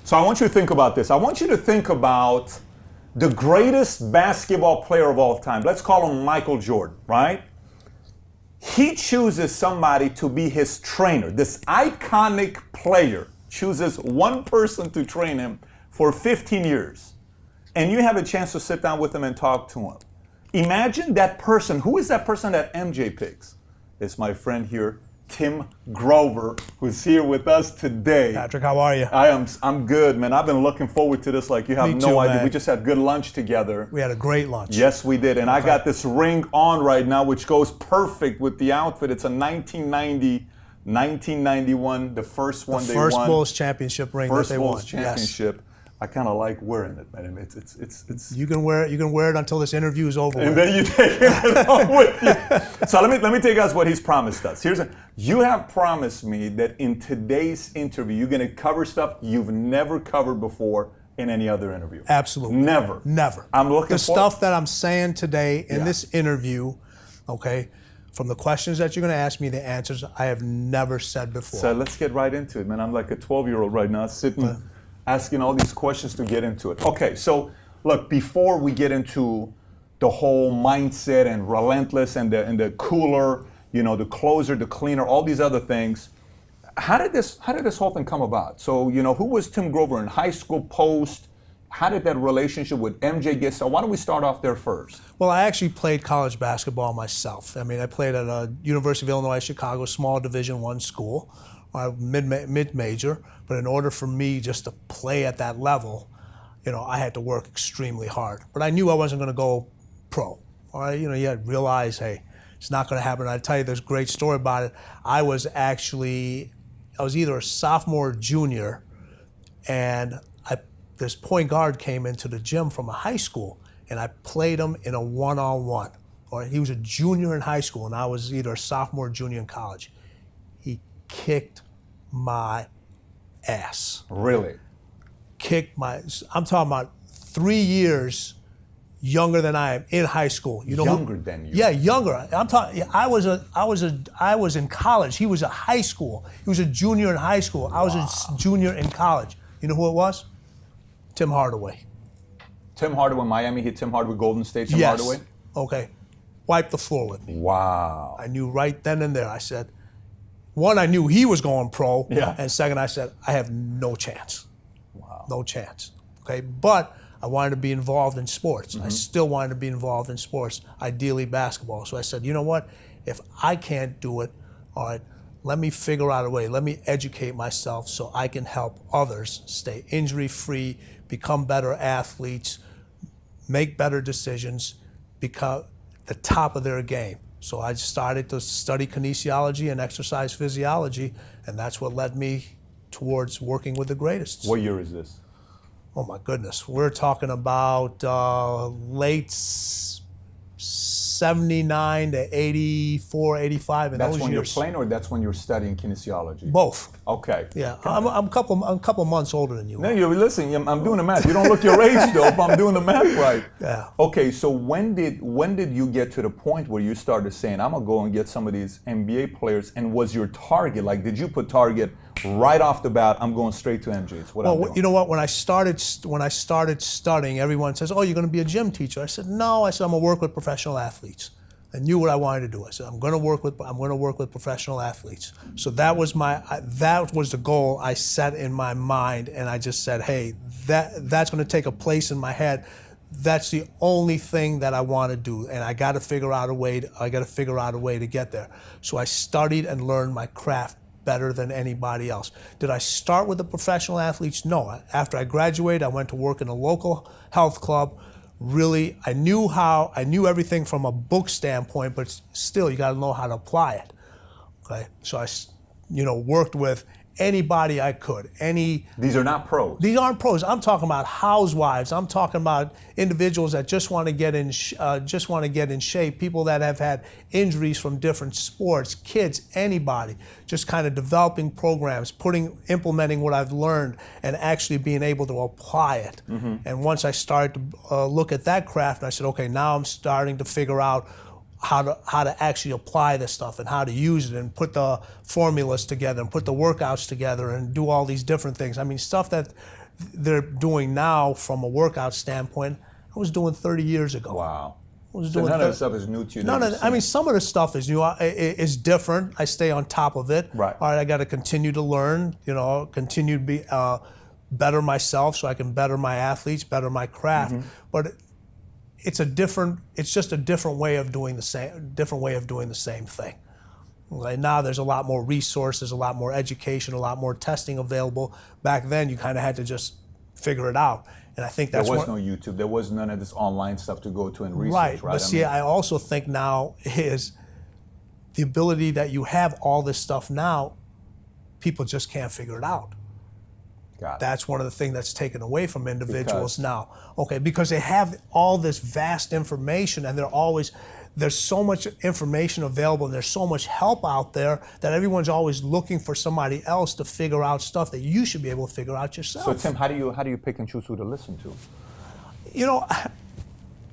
So I want you to think about this. I want you to think about the greatest basketball player of all time. Let's call him Michael Jordan, right? He chooses somebody to be his trainer. This iconic player chooses one person to train him for 15 years. And you have a chance to sit down with him and talk to him. Imagine that person. Who is that person that MJ picks? It's my friend here, Tim Grover, who's here with us today. Patrick, how are you? I'm good, man. I've been looking forward to this like you have no idea. Man. We just had good lunch together. We had a great lunch. Yes, we did. And I got this ring on right now, which goes perfect with the outfit. It's a 1991, the first one they won. First Bulls championship ring that they won. First Bulls championship. Yes. I kind of like wearing it, man. It's. You can wear it until this interview is over. And then you take it home with you. So let me tell you guys what he's promised us. You have promised me that in today's interview you're going to cover stuff you've never covered before in any other interview. Absolutely. Never. I'm looking for stuff that I'm saying today in this interview. Okay. From the questions that you're going to ask me, the answers I have never said before. So let's get right into it, man. I'm like a 12-year-old right now, sitting. Asking all these questions to get into it. Okay, so look, before we get into the whole mindset and relentless and the cooler, the closer, the cleaner, all these other things, how did this whole thing come about? So, who was Tim Grover in high school, post? How did that relationship with MJ get started? Why don't we start off there first? Well, I actually played college basketball myself. I mean, I played at a University of Illinois, Chicago, small Division I school. Mid-major, but in order for me just to play at that level, I had to work extremely hard. But I knew I wasn't going to go pro. All right, you had to realize, hey, it's not going to happen. I'll tell you this great story about it. I was either a sophomore or junior, and this point guard came into the gym from a high school, and I played him in a one-on-one. All right, he was a junior in high school, and I was either a sophomore or junior in college. He kicked my ass. Really? I'm talking about 3 years younger than I am in high school. Younger than you? Yeah, younger. I'm talking. I was in college. He was a high school. He was a junior in high school. I was a junior in college. You know who it was? Tim Hardaway. Tim Hardaway, Miami hit Tim Hardaway, Golden State. Tim Hardaway. Okay. Wiped the floor with me. Wow. I knew right then and there. I said. One, I knew he was going pro, and second, I said, I have no chance. Wow. No chance, okay? But I wanted to be involved in sports. I still wanted to be involved in sports, ideally basketball. So I said, you know what? If I can't do it, all right, let me figure out a way. Let me educate myself so I can help others stay injury-free, become better athletes, make better decisions, become the top of their game. So I started to study kinesiology and exercise physiology, and that's what led me towards working with the greatest. What year is this? Oh my goodness, we're talking about late 79 to 84, 85 in those years. That's when you're playing, or that's when you're studying kinesiology? Both. Okay. Yeah, I'm a couple months older than you. No, you're listening. I'm doing the math. You don't look your age though. If I'm doing the math right. Yeah. Okay, so when did you get to the point where you started saying, I'm gonna go and get some of these NBA players? And was your target, like, did you put target right off the bat? I'm going straight to MJ's. Well, you know what? When I started studying, everyone says, "Oh, you're going to be a gym teacher." I said, "No." I said, "I'm going to work with professional athletes." I knew what I wanted to do. I said, I'm going to work with professional athletes. So that was the goal I set in my mind, and I just said, hey, that's going to take a place in my head. That's the only thing that I want to do, and I got to figure out a way to get there. So I studied and learned my craft better than anybody else. Did I start with the professional athletes? No. After I graduated, I went to work in a local health club. Really, I knew everything from a book standpoint, but still, you got to know how to apply it. Okay, so I, worked with anybody I could. These are not pros. These aren't pros. I'm talking about housewives. I'm talking about individuals that just want to get in shape. People that have had injuries from different sports, kids, anybody. Just kind of developing programs, implementing what I've learned, and actually being able to apply it. Mm-hmm. And once I started to look at that craft, I said, okay, now I'm starting to figure out how to actually apply this stuff and how to use it and put the formulas together and put the workouts together and do all these different things. I mean, stuff that they're doing now from a workout standpoint, I was doing 30 years ago. Wow. I was So doing none of the stuff is new to you. No, I mean, some of the stuff is new. It's different. I stay on top of it. Right. All right, I got to continue to learn, continue to be better myself so I can better my athletes, better my craft. But it's just a different way of doing the same thing. Right now, there's a lot more resources, a lot more education, a lot more testing available. Back then, you kind of had to just figure it out. And I think that's there was no YouTube. There was none of this online stuff to go to and research, right? But see, I also think now is the ability that you have all this stuff now, people just can't figure it out. Got it. That's one of the things that's taken away from individuals now. Okay, because they have all this vast information and there's so much information available and there's so much help out there that everyone's always looking for somebody else to figure out stuff that you should be able to figure out yourself. So Tim, how do you pick and choose who to listen to?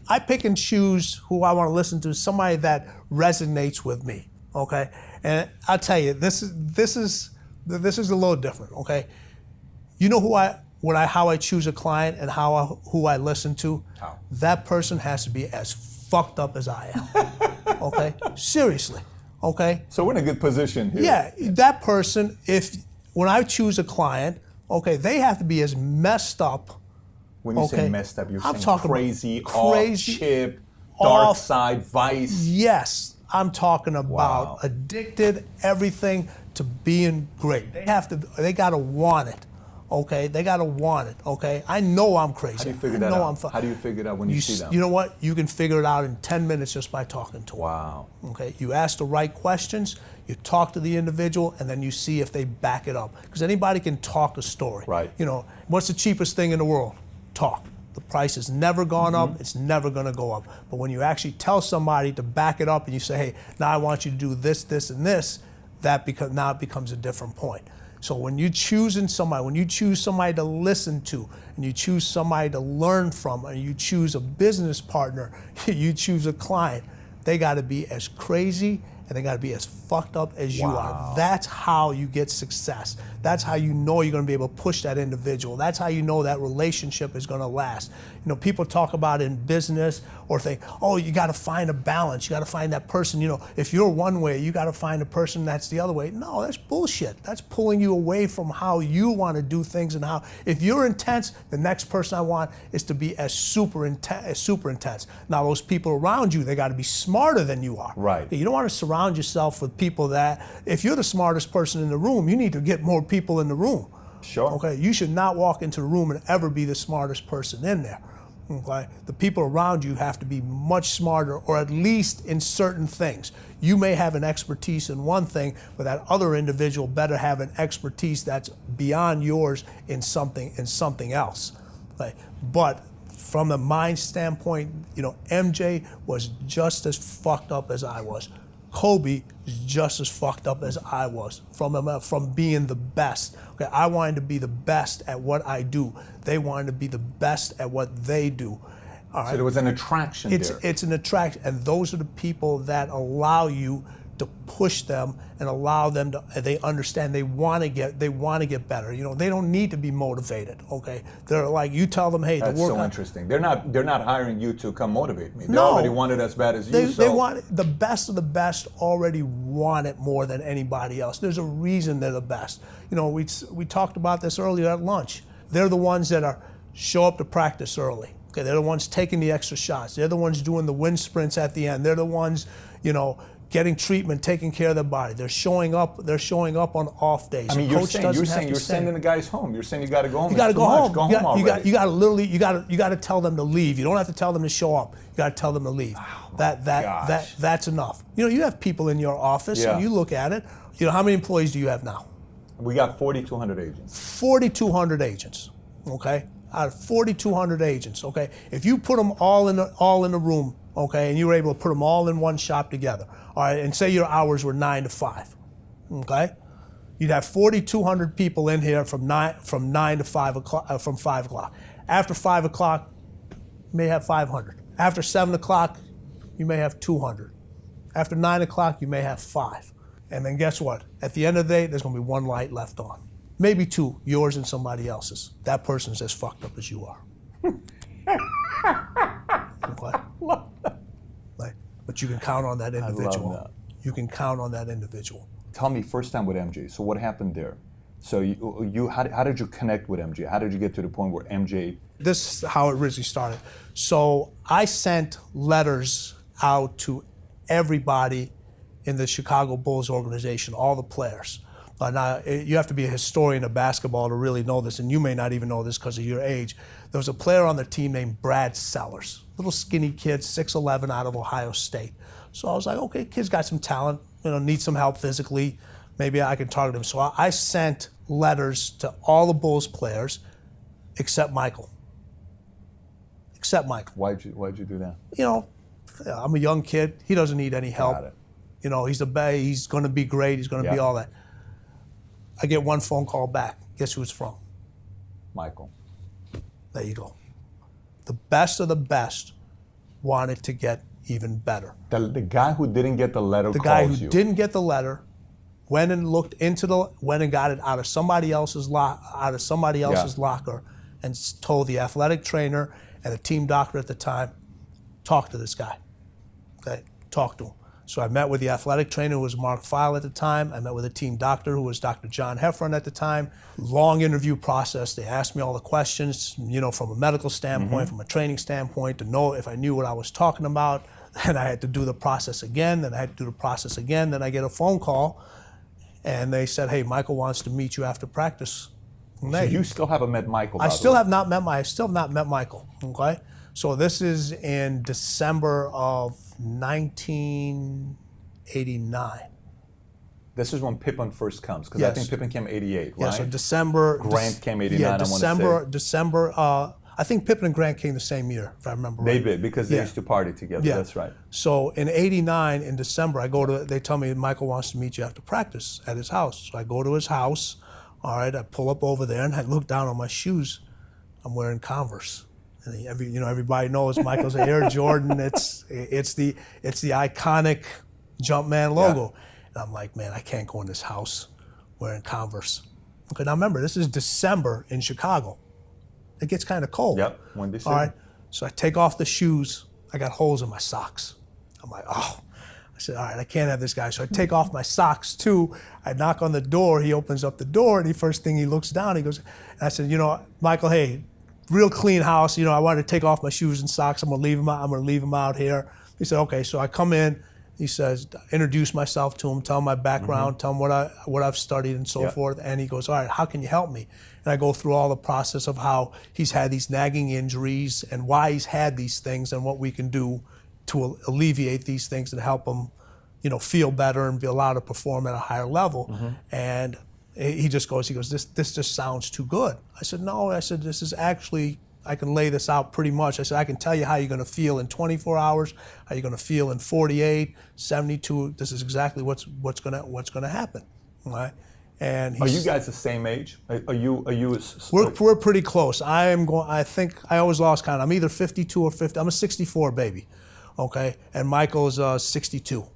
I pick and choose who I want to listen to, somebody that resonates with me, okay? And I'll tell you, this is a little different, okay? You know how I choose a client and who I listen to? How? That person has to be as fucked up as I am, okay? Seriously, okay? So we're in a good position here. Yeah, that person, when I choose a client, okay, they have to be as messed up. When you say messed up, you're saying talking crazy, crazy, off chip, dark side, vice. Yes, I'm talking about addicted, everything to being great. They gotta want it. Okay, they gotta want it. Okay, I know I'm crazy. How do you figure that out? How do you figure it out when you see them? You know what? You can figure it out in 10 minutes just by talking to them. Wow. Okay, you ask the right questions, you talk to the individual, and then you see if they back it up. Because anybody can talk a story. Right. What's the cheapest thing in the world? Talk. The price has never gone up. It's never going to go up. But when you actually tell somebody to back it up and you say, hey, now I want you to do this, this, and this, now it becomes a different point. So when you choose somebody to listen to, and you choose somebody to learn from, and you choose a business partner, you choose a client, they got to be as crazy and they got to be as fucked up as you are. That's how you get success. That's how you know you're going to be able to push that individual. That's how you know that relationship is going to last. People talk about in business or think, oh, you got to find a balance. You got to find that person. If you're one way, you got to find a person that's the other way. No, that's bullshit. That's pulling you away from how you want to do things and how. If you're intense, the next person I want is to be as super intense. Now, those people around you, they got to be smarter than you are. Right. You don't want to surround yourself with people that, if you're the smartest person in the room, you need to get more people in the room. Sure. Okay. You should not walk into the room and ever be the smartest person in there. Okay. The people around you have to be much smarter, or at least in certain things. You may have an expertise in one thing, but that other individual better have an expertise that's beyond yours in something else. Okay. But from the mind standpoint, MJ was just as fucked up as I was. Kobe is just as fucked up as I was from being the best. Okay, I wanted to be the best at what I do. They wanted to be the best at what they do. All right? So there was an attraction there. It's an attraction, and those are the people that allow you to push them and allow them to. They understand they want to get better. They don't need to be motivated. Okay, they're like, you tell them, hey, that's the work. So interesting. They're not hiring you to come motivate me. They no, already want it as bad as you. They want the best of the best. Already want it more than anybody else. There's a reason they're the best. We talked about this earlier at lunch. They're the ones that show up to practice early. Okay, they're the ones taking the extra shots. They're the ones doing the wind sprints at the end. They're the ones, getting treatment, taking care of their body. They're showing up on off days. I mean, you're saying you're sending the guys home. You're saying you got to go home. You got to go home. Go home already. You got to tell them to leave. You don't have to tell them to show up. You got to tell them to leave. Oh, that's enough. You have people in your office, and you look at it. How many employees do you have now? We got 4,200 agents. 4,200 agents. Okay, out of 4,200 agents. Okay, if you put them all in the room, okay, and you were able to put them all in one shop together, all right, and say your hours were 9 to 5, okay, you'd have 4,200 people in here from 9 to 5 o'clock. From 5 o'clock. After 5 o'clock, you may have 500. After 7 o'clock, you may have 200. After 9 o'clock, you may have 5. And then guess what? At the end of the day, there's going to be one light left on. Maybe two, yours and somebody else's. That person's as fucked up as you are. Okay? Like, but you can count on that individual. I love that. You can count on that individual. Tell me, first time with MJ. So what happened there? So how did you connect with MJ? How did you get to the point where MJ? This is how it originally started. So I sent letters out to everybody in the Chicago Bulls organization, all the players. Now, you have to be a historian of basketball to really know this, and you may not even know this because of your age. There was a player on the team named Brad Sellers, little skinny kid, 6'11", out of Ohio State. So I was like, okay, kid's got some talent, needs some help physically. Maybe I can target him. So I sent letters to all the Bulls players except Michael. Except Michael. Why'd you do that? I'm a young kid. He doesn't need any help. Got it. He's going to be great. He's going to be all that. I get one phone call back. Guess who it's from? Michael. There you go. The best of the best wanted to get even better. The guy who didn't get the letter The calls guy who you. didn't get the letter went and got it out of somebody else's locker and told the athletic trainer and the team doctor at the time, talk to this guy. Okay, talk to him. So I met with the athletic trainer, who was Mark Feil at the time. I met with the team doctor, who was Dr. John Heffron at the time. Long interview process. They asked me all the questions, from a medical standpoint, from a training standpoint, to know if I knew what I was talking about. Then I had to do the process again. Then I had to do the process again. Then I get a phone call, and they said, "Hey, Michael wants to meet you after practice." So you still haven't met Michael? I still have not met Michael. Okay. So this is in December of 1989. This is when Pippen first comes, because I Yes. think Pippen came 88, right? Yeah, so December. Grant came 89, Yeah, I wanna say. December. I think Pippen and Grant came the same year, if I remember They right. did, because they Yeah. used to party together. Yeah. That's right. So in '89, in December, they tell me Michael wants to meet you after practice at his house. So I go to his house. All right, I pull up over there and I look down on my shoes. I'm wearing Converse. And everybody knows Michael's Air Jordan. It's the iconic Jumpman logo. And I'm like, man, I can't go in this house wearing Converse. Okay, now remember, this is December in Chicago. It gets kind of cold. Yep, Windy City. All right, so I take off the shoes. I got holes in my socks. I'm like, oh. I said, all right, I can't have this guy. So I take off my socks too. I knock on the door. He opens up the door, and the first thing he looks down, he goes, and I said, Michael, hey, real clean house. I wanted to take off my shoes and socks. I'm gonna leave them out here. He said, okay. So I come in. He says, introduce myself to him, tell him my background, tell him what I've studied and so forth. And he goes, all right, how can you help me? And I go through all the process of how he's had these nagging injuries and why he's had these things and what we can do to alleviate these things and help him, feel better and be allowed to perform at a higher level. And he goes, this just sounds too good. I said, no. I said, this is actually, I can lay this out pretty much. I said, I can tell you how you're going to feel in 24 hours, how you're going to feel in 48, 72. This is exactly what's going to happen. All right? And are you guys the same age? Are you? We're pretty close. I think I always lost count. I'm either 52 or 50. I'm a 64 baby. Okay, and Michael's 62.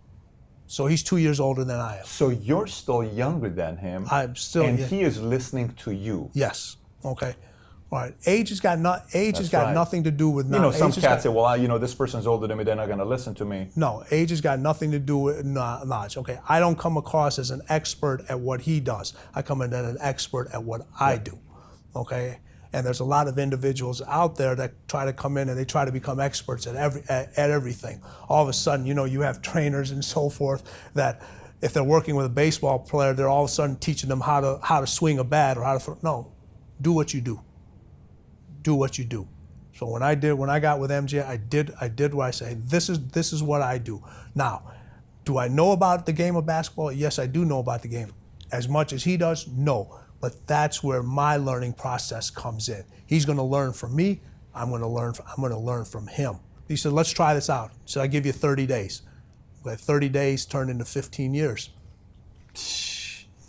So he's 2 years older than I am. So you're still younger than him. I'm still. And he is listening to you. Yes. Okay. All right. Age has got nothing to do with. Some cats say, "Well, this person's older than me; they're not going to listen to me." No, age has got nothing to do with knowledge. Okay, I don't come across as an expert at what he does. I come in as an expert at what I do. Okay, and there's a lot of individuals out there that try to come in and they try to become experts at everything. All of a sudden, you have trainers and so forth that, if they're working with a baseball player, they're all of a sudden teaching them how to swing a bat or how to throw. No, do what you do. Do what you do. So when I got with MJ, I did what I say. This is what I do. Now, do I know about the game of basketball? Yes, I do know about the game. As much as he does? No. But that's where my learning process comes in. He's going to learn from me. I'm going to learn from him. He said, let's try this out. So I give you 30 days. But 30 days turned into 15 years.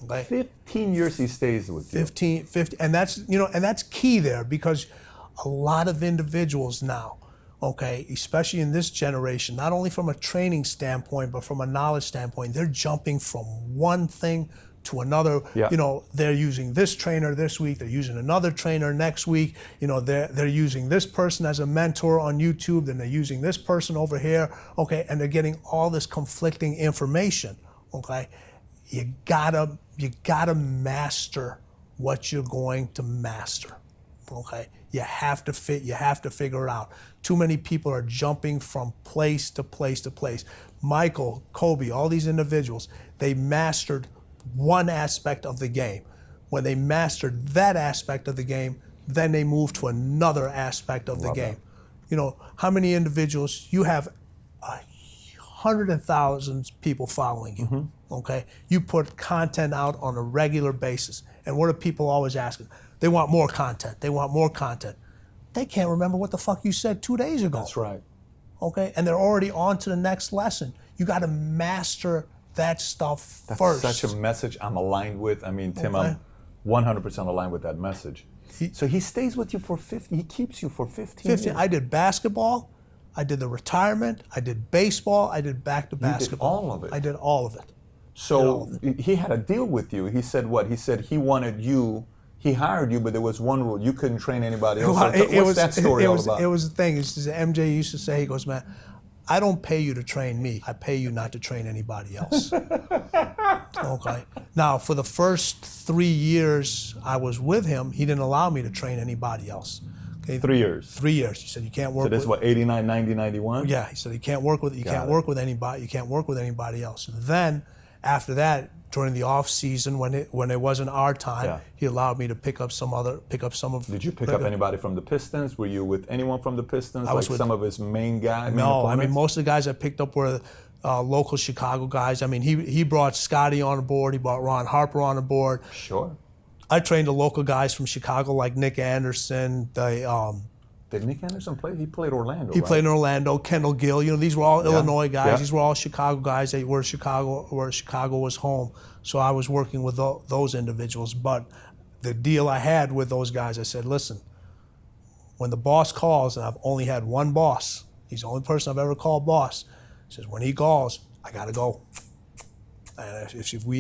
Okay. 15 years he stays with you. 15, and that's key there, because a lot of individuals now, okay, especially in this generation, not only from a training standpoint, but from a knowledge standpoint, they're jumping from one thing to another. Yeah. You know, they're using this trainer this week, they're using another trainer next week. You know, they're using this person as a mentor on YouTube, then they're using this person over here. Okay, and they're getting all this conflicting information. Okay, you gotta master what you're going to master. Okay, you have to figure it out. Too many people are jumping from place to place to place. Michael, Kobe, all these individuals, they mastered one aspect of the game. When they mastered that aspect of the game, then they moved to another aspect of the game. You know, how many individuals, you have 100,000 people following you, okay? You put content out on a regular basis. And what are people always asking? They want more content. They want more content. They can't remember what the fuck you said 2 days ago. That's right. Okay, and they're already on to the next lesson. You got to master that stuff first. That's such a message I'm aligned with. I mean, Tim, I'm 100% aligned with that message. So he stays with you for 50, he keeps you for 15 years. I did basketball, I did the retirement, I did baseball, I did back to basketball. You did all of it? I did all of it. So he had a deal with you. He said what? He said he wanted you, he hired you, but there was one rule. You couldn't train anybody else. So what's that story all about? It was the thing. MJ used to say, he goes, man, I don't pay you to train me. I pay you not to train anybody else. Okay. Now, for the first 3 years I was with him, he didn't allow me to train anybody else. Okay? 3 years? 3 years. He said, you can't work with... So this is what, 89, 90, 91? Yeah. He said, you can't work with anybody. You can't work with anybody else. And then, after that, during the off season, when it wasn't our time, he allowed me to pick up some of. Did you pick up anybody from the Pistons? Were you with anyone from the Pistons? I was with some of his main guys. No, I mean most of the guys I picked up were local Chicago guys. I mean he brought Scotty on board. He brought Ron Harper on board. Sure. I trained the local guys from Chicago like Nick Anderson. Did Nick Anderson play? He played Orlando. He played in Orlando. Kendall Gill. You know, these were all Illinois guys. Yeah. These were all Chicago guys. They were where Chicago was home. So I was working with those individuals. But the deal I had with those guys, I said, listen, when the boss calls, and I've only had one boss. He's the only person I've ever called boss. He says, when he calls, I gotta go. And as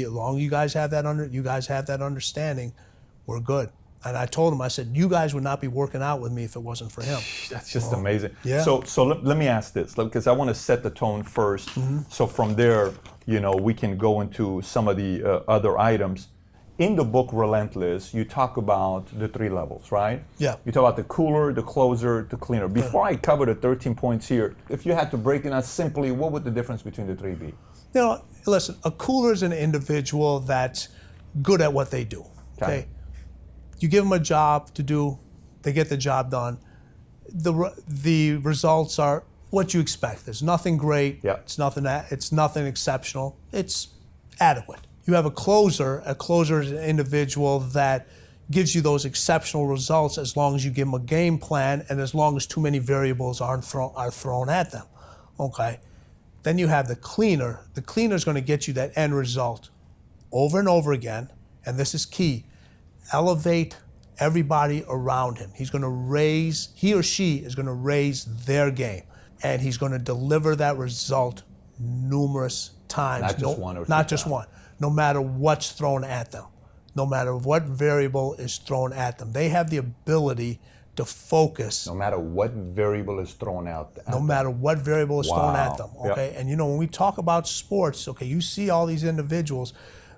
long as you guys have that understanding, we're good. And I told him, I said, you guys would not be working out with me if it wasn't for him. That's just amazing. Yeah. So let me ask this, because I want to set the tone first. So from there, you know, we can go into some of the other items. In the book Relentless, you talk about the 3 levels, right? Yeah. You talk about the cooler, the closer, the cleaner. Before I cover the 13 points here, if you had to break it down simply, what would the difference between the 3 be? You know, listen, a cooler is an individual that's good at what they do, okay? You give them a job to do, they get the job done. The results are what you expect. There's nothing great. Yeah. It's nothing exceptional. It's adequate. You have a closer. A closer is an individual that gives you those exceptional results as long as you give them a game plan and as long as too many variables are thrown at them. Okay. Then you have the cleaner. The cleaner is going to get you that end result over and over again, and this is key. Elevate everybody around him. He or she is going to raise their game, and he's going to deliver that result numerous times. Not just one or two Not just one. No matter what's thrown at them. No matter what variable is thrown at them. They have the ability to focus. No matter what variable is thrown out. No matter what variable is thrown at them. Okay. Yep. And you know, when we talk about sports, okay, you see all these individuals.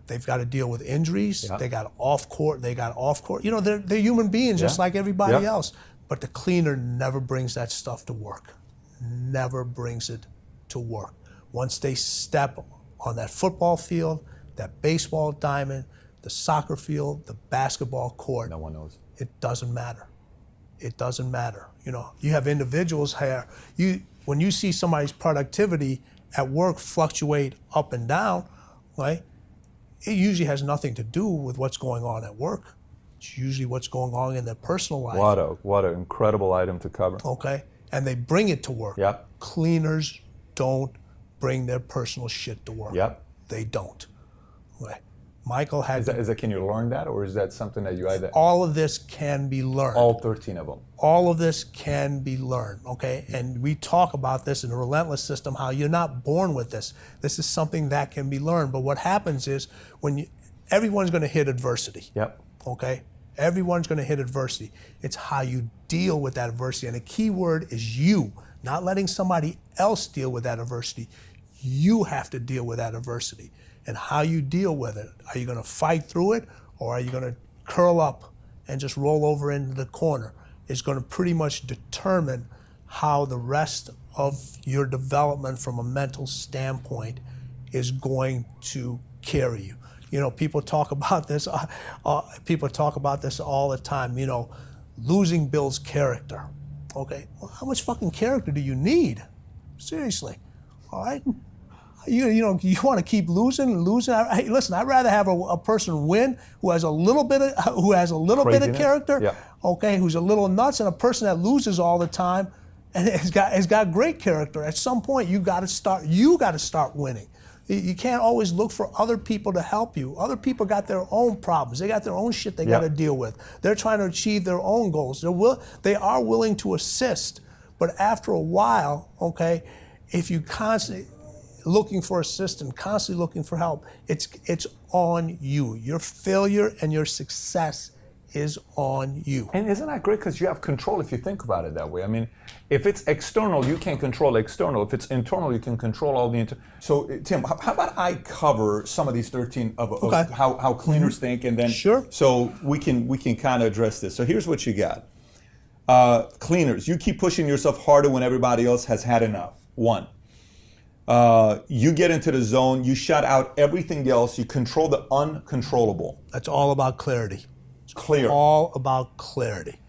They've got to deal with injuries. Yeah. They got off court. You know, they're human beings just like everybody else. But the cleaner never brings that stuff to work. Never brings it to work. Once they step on that football field, that baseball diamond, the soccer field, the basketball court, no one knows. It doesn't matter. It doesn't matter. You know, you have individuals here. When you see somebody's productivity at work fluctuate up and down, right? It usually has nothing to do with what's going on at work. It's usually what's going on in their personal life. What an incredible item to cover. Okay, and they bring it to work. Yep. Cleaners don't bring their personal shit to work. Yep. They don't. Okay. Michael had. Can you learn that, or is that something that you either? All of this can be learned. All 13 of them. All of this can be learned, okay? And we talk about this in the Relentless system, how you're not born with this. This is something that can be learned. But what happens is everyone's going to hit adversity. Yep. Okay? Everyone's going to hit adversity. It's how you deal with that adversity. And the key word is you, not letting somebody else deal with that adversity. You have to deal with that adversity. And how you deal with it. Are you going to fight through it, or are you going to curl up and just roll over into the corner? Is going to pretty much determine how the rest of your development from a mental standpoint is going to carry you. You know, people talk about this. People talk about this all the time. You know, losing builds character. Okay, well, how much fucking character do you need? Seriously, all right. You know, you want to keep losing. Hey, listen, I'd rather have a person win who has a little bit of character. Yeah. Okay, who's a little nuts, and a person that loses all the time and has got great character. At some point, you got to start winning. You can't always look for other people to help you. Other people got their own problems. They got their own shit they got to deal with. They're trying to achieve their own goals. They are willing to assist, but after a while, okay, if you constantly looking for assistance, constantly looking for help, it's on you. Your failure and your success is on you. And isn't that great? Because you have control if you think about it that way. I mean, if it's external, you can control external. If it's internal, you can control all the internal. So, Tim, how about I cover some of these 13 of how cleaners think, and then so we can kind of address this. So here's what you got. Cleaners, you keep pushing yourself harder when everybody else has had enough. 1. You get into the zone, you shut out everything else, you control the uncontrollable. That's all about clarity. Clear. All about clarity.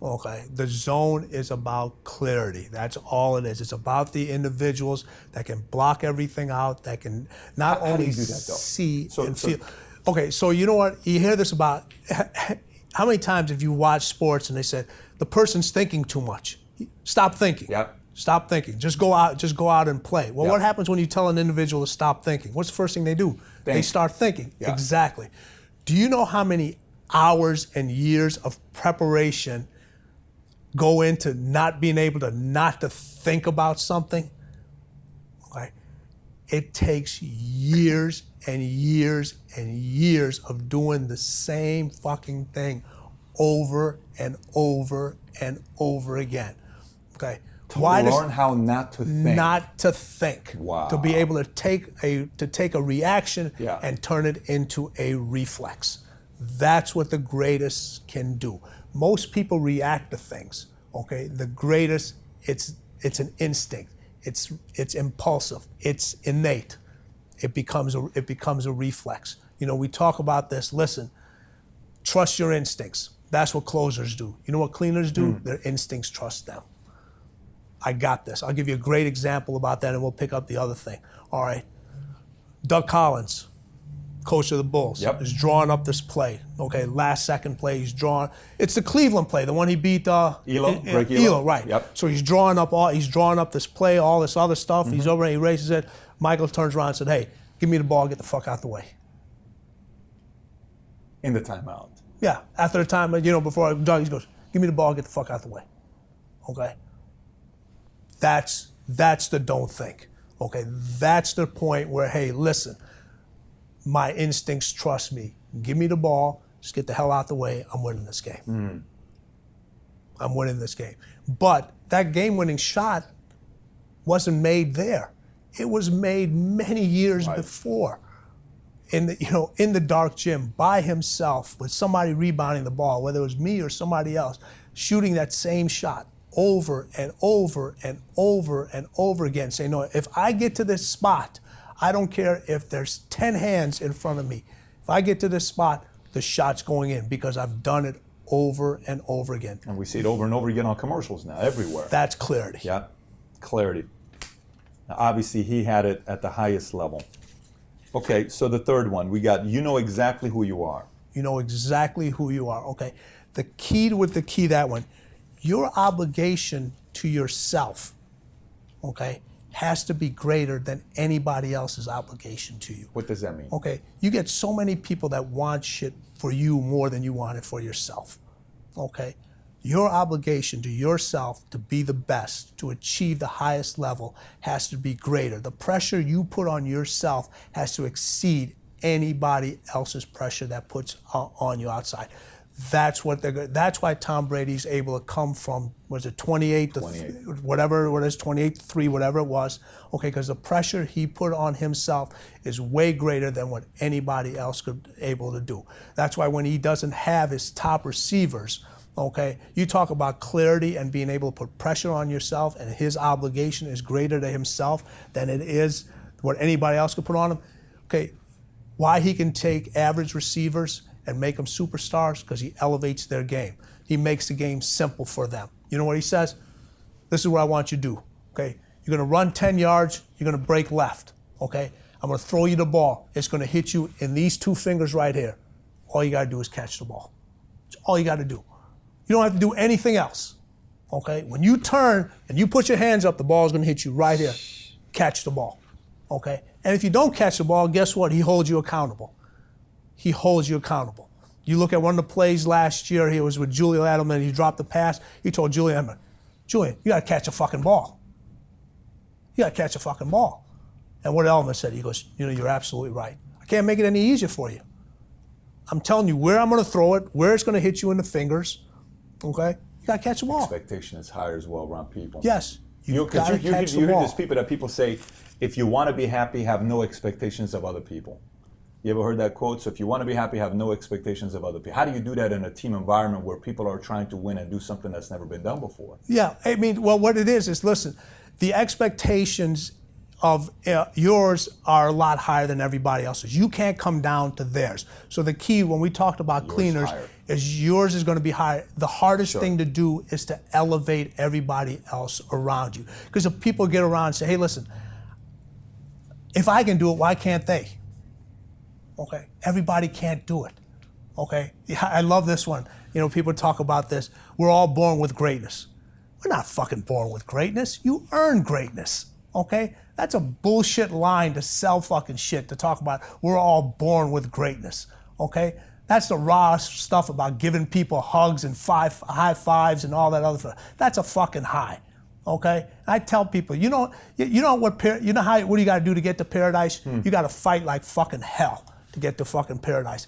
Okay, the zone is about clarity. That's all it is. It's about the individuals that can block everything out, that can not only do that, though? see and feel. Okay, so you know what? You hear this about, how many times have you watched sports and they said, the person's thinking too much. Stop thinking. Yep. Stop thinking. Just go out and play. Well, what happens when you tell an individual to stop thinking? What's the first thing they do? They start thinking. Yep. Exactly. Do you know how many hours and years of preparation go into not being able to not to think about something? Okay. It takes years and years and years of doing the same fucking thing over and over and over again. Okay. Learn how not to think. Not to think. Wow. To be able to take a reaction Yeah. and turn it into a reflex. That's what the greatest can do. Most people react to things. Okay, the greatest, it's an instinct. It's impulsive. It's innate. It becomes a reflex. You know, we talk about this. Listen, trust your instincts. That's what closers do. You know what cleaners do? Their instincts trust them. I got this. I'll give you a great example about that, and we'll pick up the other thing. All right, Doug Collins, coach of the Bulls, is drawing up this play. Okay, last second play, he's drawing. It's the Cleveland play, the one he beat Elo, right? Yep. So he's drawing up this play, all this other stuff. He's over, and he raises it. Michael turns around and said, "Hey, give me the ball, get the fuck out the way." In the timeout. Yeah, after the time, you know, before Doug, he goes, "Give me the ball, get the fuck out the way." Okay. That's the don't think. Okay, that's the point where, hey, listen, my instincts trust me. Give me the ball, just get the hell out the way. I'm winning this game. I'm winning this game. But that game-winning shot wasn't made there. It was made many years before, in the dark gym by himself with somebody rebounding the ball, whether it was me or somebody else, shooting that same shot over and over and over and over again, saying, no, if I get to this spot, I don't care if there's 10 hands in front of me. If I get to this spot, the shot's going in because I've done it over and over again. And we see it over and over again on commercials now, everywhere. That's clarity. Yeah, clarity. Now, obviously, he had it at the highest level. Okay, so the third one, we got, you know exactly who you are. You know exactly who you are. Okay, the key, that one, your obligation to yourself, okay, has to be greater than anybody else's obligation to you. What does that mean? Okay, you get so many people that want shit for you more than you want it for yourself. Okay, your obligation to yourself to be the best, to achieve the highest level, has to be greater. The pressure you put on yourself has to exceed anybody else's pressure that puts on you outside. That's what that's why Tom Brady's able to come from, was it 28 to whatever it is, 28 to 3, whatever it was. Okay, because the pressure he put on himself is way greater than what anybody else could able to do. That's why when he doesn't have his top receivers, okay, you talk about clarity and being able to put pressure on yourself, and his obligation is greater to himself than it is what anybody else could put on him. Okay, why he can take average receivers and make them superstars? Because he elevates their game. He makes the game simple for them. You know what he says? This is what I want you to do, okay? You're gonna run 10 yards, you're gonna break left, okay? I'm gonna throw you the ball. It's gonna hit you in these 2 fingers right here. All you gotta do is catch the ball. It's all you gotta do. You don't have to do anything else, okay? When you turn and you put your hands up, the ball is gonna hit you right here. Catch the ball, okay? And if you don't catch the ball, guess what? He holds you accountable. He holds you accountable. You look at one of the plays last year, he was with Julian Edelman, he dropped the pass, he told Julian Edelman, Julian, you gotta catch a fucking ball. You gotta catch a fucking ball. And what Edelman said, he goes, you know, you're absolutely right. I can't make it any easier for you. I'm telling you where I'm gonna throw it, where it's gonna hit you in the fingers, okay? You gotta catch the ball. Expectation is higher as well around people. Yes, you hear these people that people say, if you wanna be happy, have no expectations of other people. You ever heard that quote? So if you want to be happy, have no expectations of other people. How do you do that in a team environment where people are trying to win and do something that's never been done before? Yeah, I mean, well, what it is listen, the expectations of yours are a lot higher than everybody else's. You can't come down to theirs. So the key when we talked about cleaners is yours is going to be higher. The hardest thing to do is to elevate everybody else around you. Because if people get around and say, hey, listen, if I can do it, why can't they? Okay, everybody can't do it. Okay, yeah, I love this one. You know, people talk about this. We're all born with greatness. We're not fucking born with greatness. You earn greatness. Okay, that's a bullshit line to sell fucking shit to talk about. We're all born with greatness. Okay, that's the raw stuff about giving people hugs and high fives and all that other stuff. That's a fucking high. Okay, I tell people, what do you got to do to get to paradise? You got to fight like fucking hell to get to fucking paradise.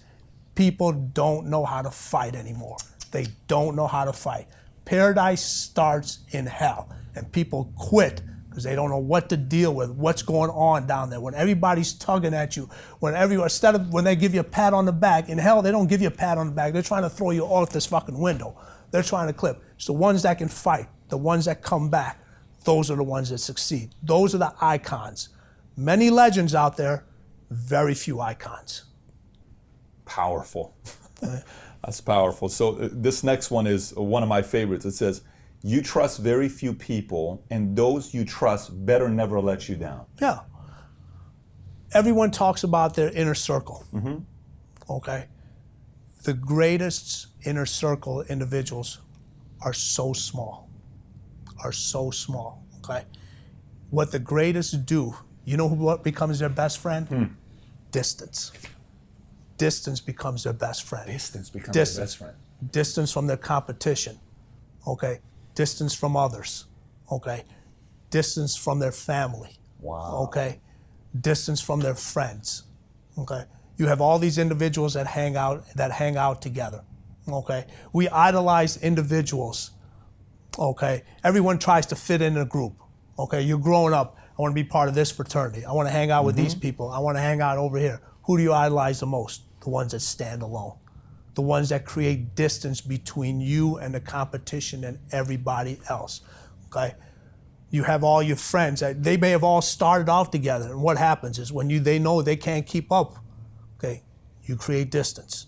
People don't know how to fight anymore. They don't know how to fight. Paradise starts in hell, and people quit because they don't know what to deal with, what's going on down there. When everybody's tugging at you, when they give you a pat on the back, in hell they don't give you a pat on the back. They're trying to throw you off this fucking window. They're trying to clip. It's the ones that can fight, the ones that come back. Those are the ones that succeed. Those are the icons. Many legends out there, very few icons. Powerful. That's powerful. So this next one is one of my favorites. It says, you trust very few people, and those you trust better never let you down. Yeah. Everyone talks about their inner circle. Mm-hmm. Okay. The greatest inner circle individuals are so small. Okay. What the greatest do, you know what becomes their best friend? Distance. Distance becomes their best friend. Distance becomes their best friend. Distance from their competition. Okay. Distance from others. Okay. Distance from their family. Wow. Okay. Distance from their friends. Okay. You have all these individuals that hang out together. Okay. We idolize individuals. Okay. Everyone tries to fit in a group. Okay. You're growing up. I want to be part of this fraternity. I want to hang out with these people. I want to hang out over here. Who do you idolize the most? The ones that stand alone. The ones that create distance between you and the competition and everybody else. Okay. You have all your friends that they may have all started off together, and what happens is when they know they can't keep up, okay, you create distance.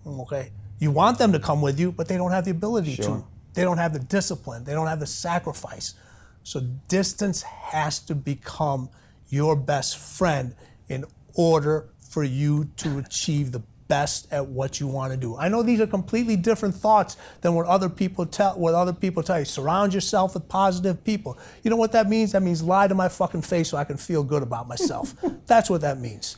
Okay. You want them to come with you, but they don't have the ability to. They don't have the discipline. They don't have the sacrifice. So distance has to become your best friend in order for you to achieve the best at what you want to do. I know these are completely different thoughts than what other people tell you. Surround yourself with positive people. You know what that means? That means lie to my fucking face so I can feel good about myself. That's what that means.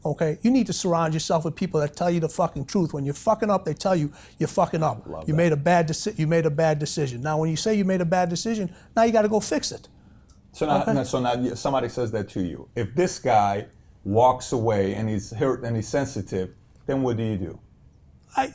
Okay? You need to surround yourself with people that tell you the fucking truth. When you're fucking up, they tell you you're fucking up. You made a bad decision. Now, when you say you made a bad decision, now you got to go fix it. So now somebody says that to you. If this guy walks away and he's hurt and he's sensitive, then what do?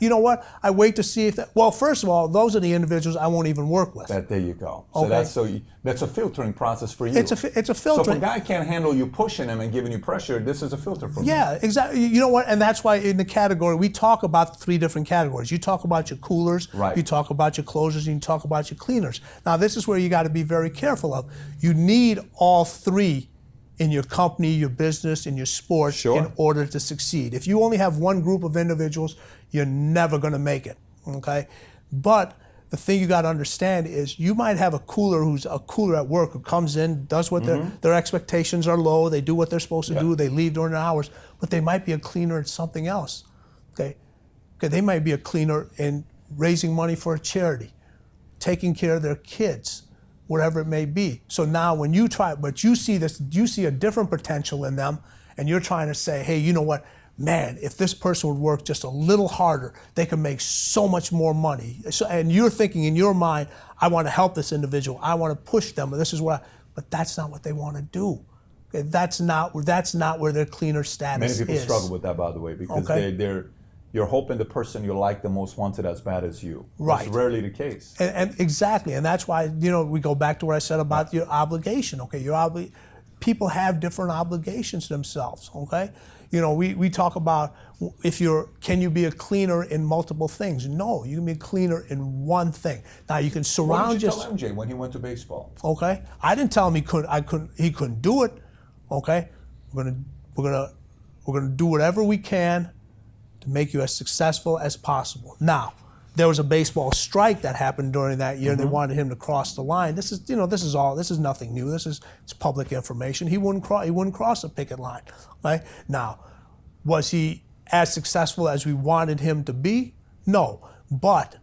You know what? I wait to see if that. Well, first of all, those are the individuals I won't even work with. There you go. So Okay. that's a filtering process for you. It's a So filter. if a guy can't handle you pushing him and giving you pressure, this is a filter for him. Yeah, exactly. You know what? And that's why in the category, we talk about 3 different categories. You talk about your coolers, Right. you talk about your closers, and you talk about your cleaners. Now, this is where you got to be very careful of. You need all 3 in your company, your business, and your sport Sure. in order to succeed. If you only have one group of individuals, you're never going to make it, okay? But the thing you got to understand is you might have a cooler who's a cooler at work who comes in, does what their expectations are low, they do what they're supposed to do, they leave during their hours, but they might be a cleaner at something else, okay? They might be a cleaner in raising money for a charity, taking care of their kids, whatever it may be. So now when you try, but you see a different potential in them, and you're trying to say, hey, you know what? Man, if this person would work just a little harder, they could make so much more money. So, and you're thinking in your mind, I want to help this individual. I want to push them. But that's not what they want to do. Okay, that's not where their cleaner status is. Many people struggle with that, by the way, because you're hoping the person you like the most wants it as bad as you. Right. It's rarely the case. And exactly, and that's why we go back to what I said about your obligation. Okay, people have different obligations themselves. Okay, we talk about can you be a cleaner in multiple things? No, you can be a cleaner in one thing. Now you can surround What did you tell MJ when he went to baseball? Okay, I didn't tell him he couldn't do it. Okay, we're gonna do whatever we can to make you as successful as possible. Now, there was a baseball strike that happened during that year. They wanted him to cross the line. This is nothing new. It's public information. He wouldn't cross a picket line. Right? Now, was he as successful as we wanted him to be? No. But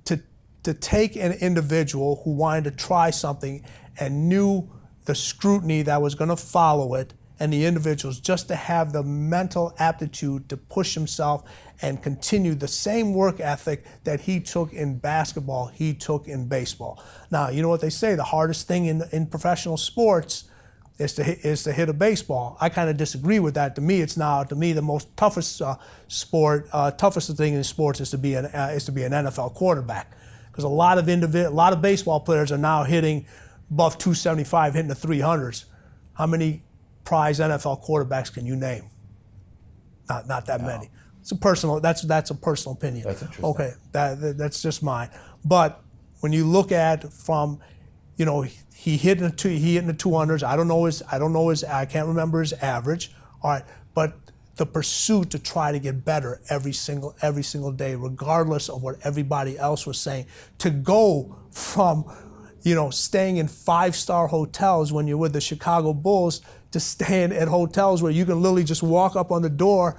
to take an individual who wanted to try something and knew the scrutiny that was going to follow it, and the individuals just to have the mental aptitude to push himself and continue the same work ethic that he took in basketball, he took in baseball. Now, you know what they say, the hardest thing in professional sports is to hit a baseball. I kind of disagree with that. To me, the most toughest thing in sports is to be an NFL quarterback, because a lot of baseball players are now hitting above 275, hitting the 300s. How many prize NFL quarterbacks can you name? Not that many. It's a personal. That's a personal opinion. That's interesting. Okay, that's just mine. But when you look at from, he hit in the 200s. I can't remember his average. All right, but the pursuit to try to get better every single day, regardless of what everybody else was saying, to go from staying in 5-star hotels when you're with the Chicago Bulls to staying at hotels where you can literally just walk up on the door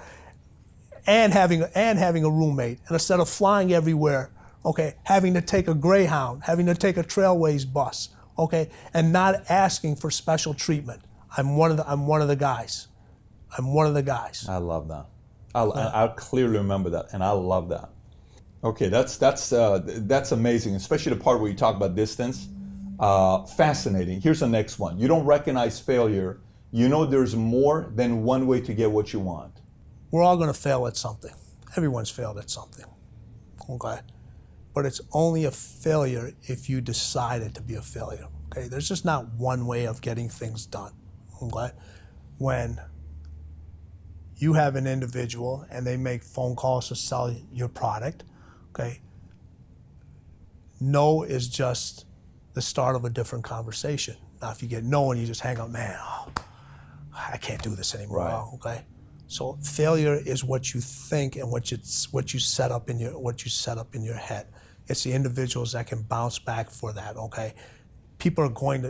and having a roommate. And instead of flying everywhere, okay, having to take a Greyhound, having to take a Trailways bus, okay, and not asking for special treatment. I'm one of the guys. I love that. I clearly remember that, and I love that. Okay, that's amazing, especially the part where you talk about distance. Fascinating. Here's the next one. You don't recognize failure. You know there's more than one way to get what you want. We're all going to fail at something. Everyone's failed at something. Okay? But it's only a failure if you decided to be a failure. Okay? There's just not one way of getting things done. Okay? When you have an individual and they make phone calls to sell your product, okay? No is just the start of a different conversation. Now, if you get no and you just hang up, man, I can't do this anymore. Right. Okay. So failure is what you think and what you set up in your head. It's the individuals that can bounce back for that. Okay. People are going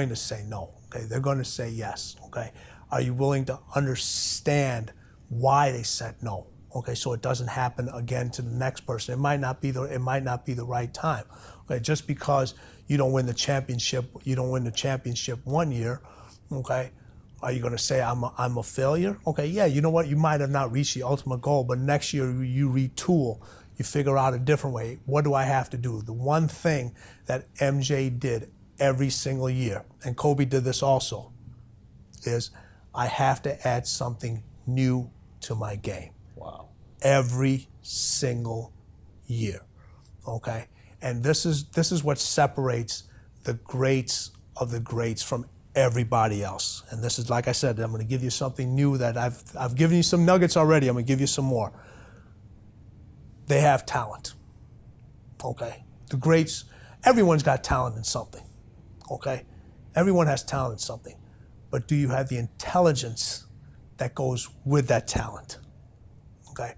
to say no. Okay. They're going to say yes. Okay. Are you willing to understand why they said no? Okay, so it doesn't happen again to the next person. It might not be the right time. Okay, just because you don't win the championship one year, okay, are you going to say I'm a failure? Okay, yeah, you know what? You might have not reached the ultimate goal, but next year you retool. You figure out a different way. What do I have to do? The one thing that MJ did every single year, and Kobe did this also, is I have to add something new to my game. Wow. Every single year, okay? And this is what separates the greats of the greats from everybody else. And this is, like I said, I'm going to give you something new that I've given you some nuggets already. I'm going to give you some more. They have talent, okay? The greats, everyone's got talent in something, okay? Everyone has talent in something. But do you have the intelligence that goes with that talent, okay?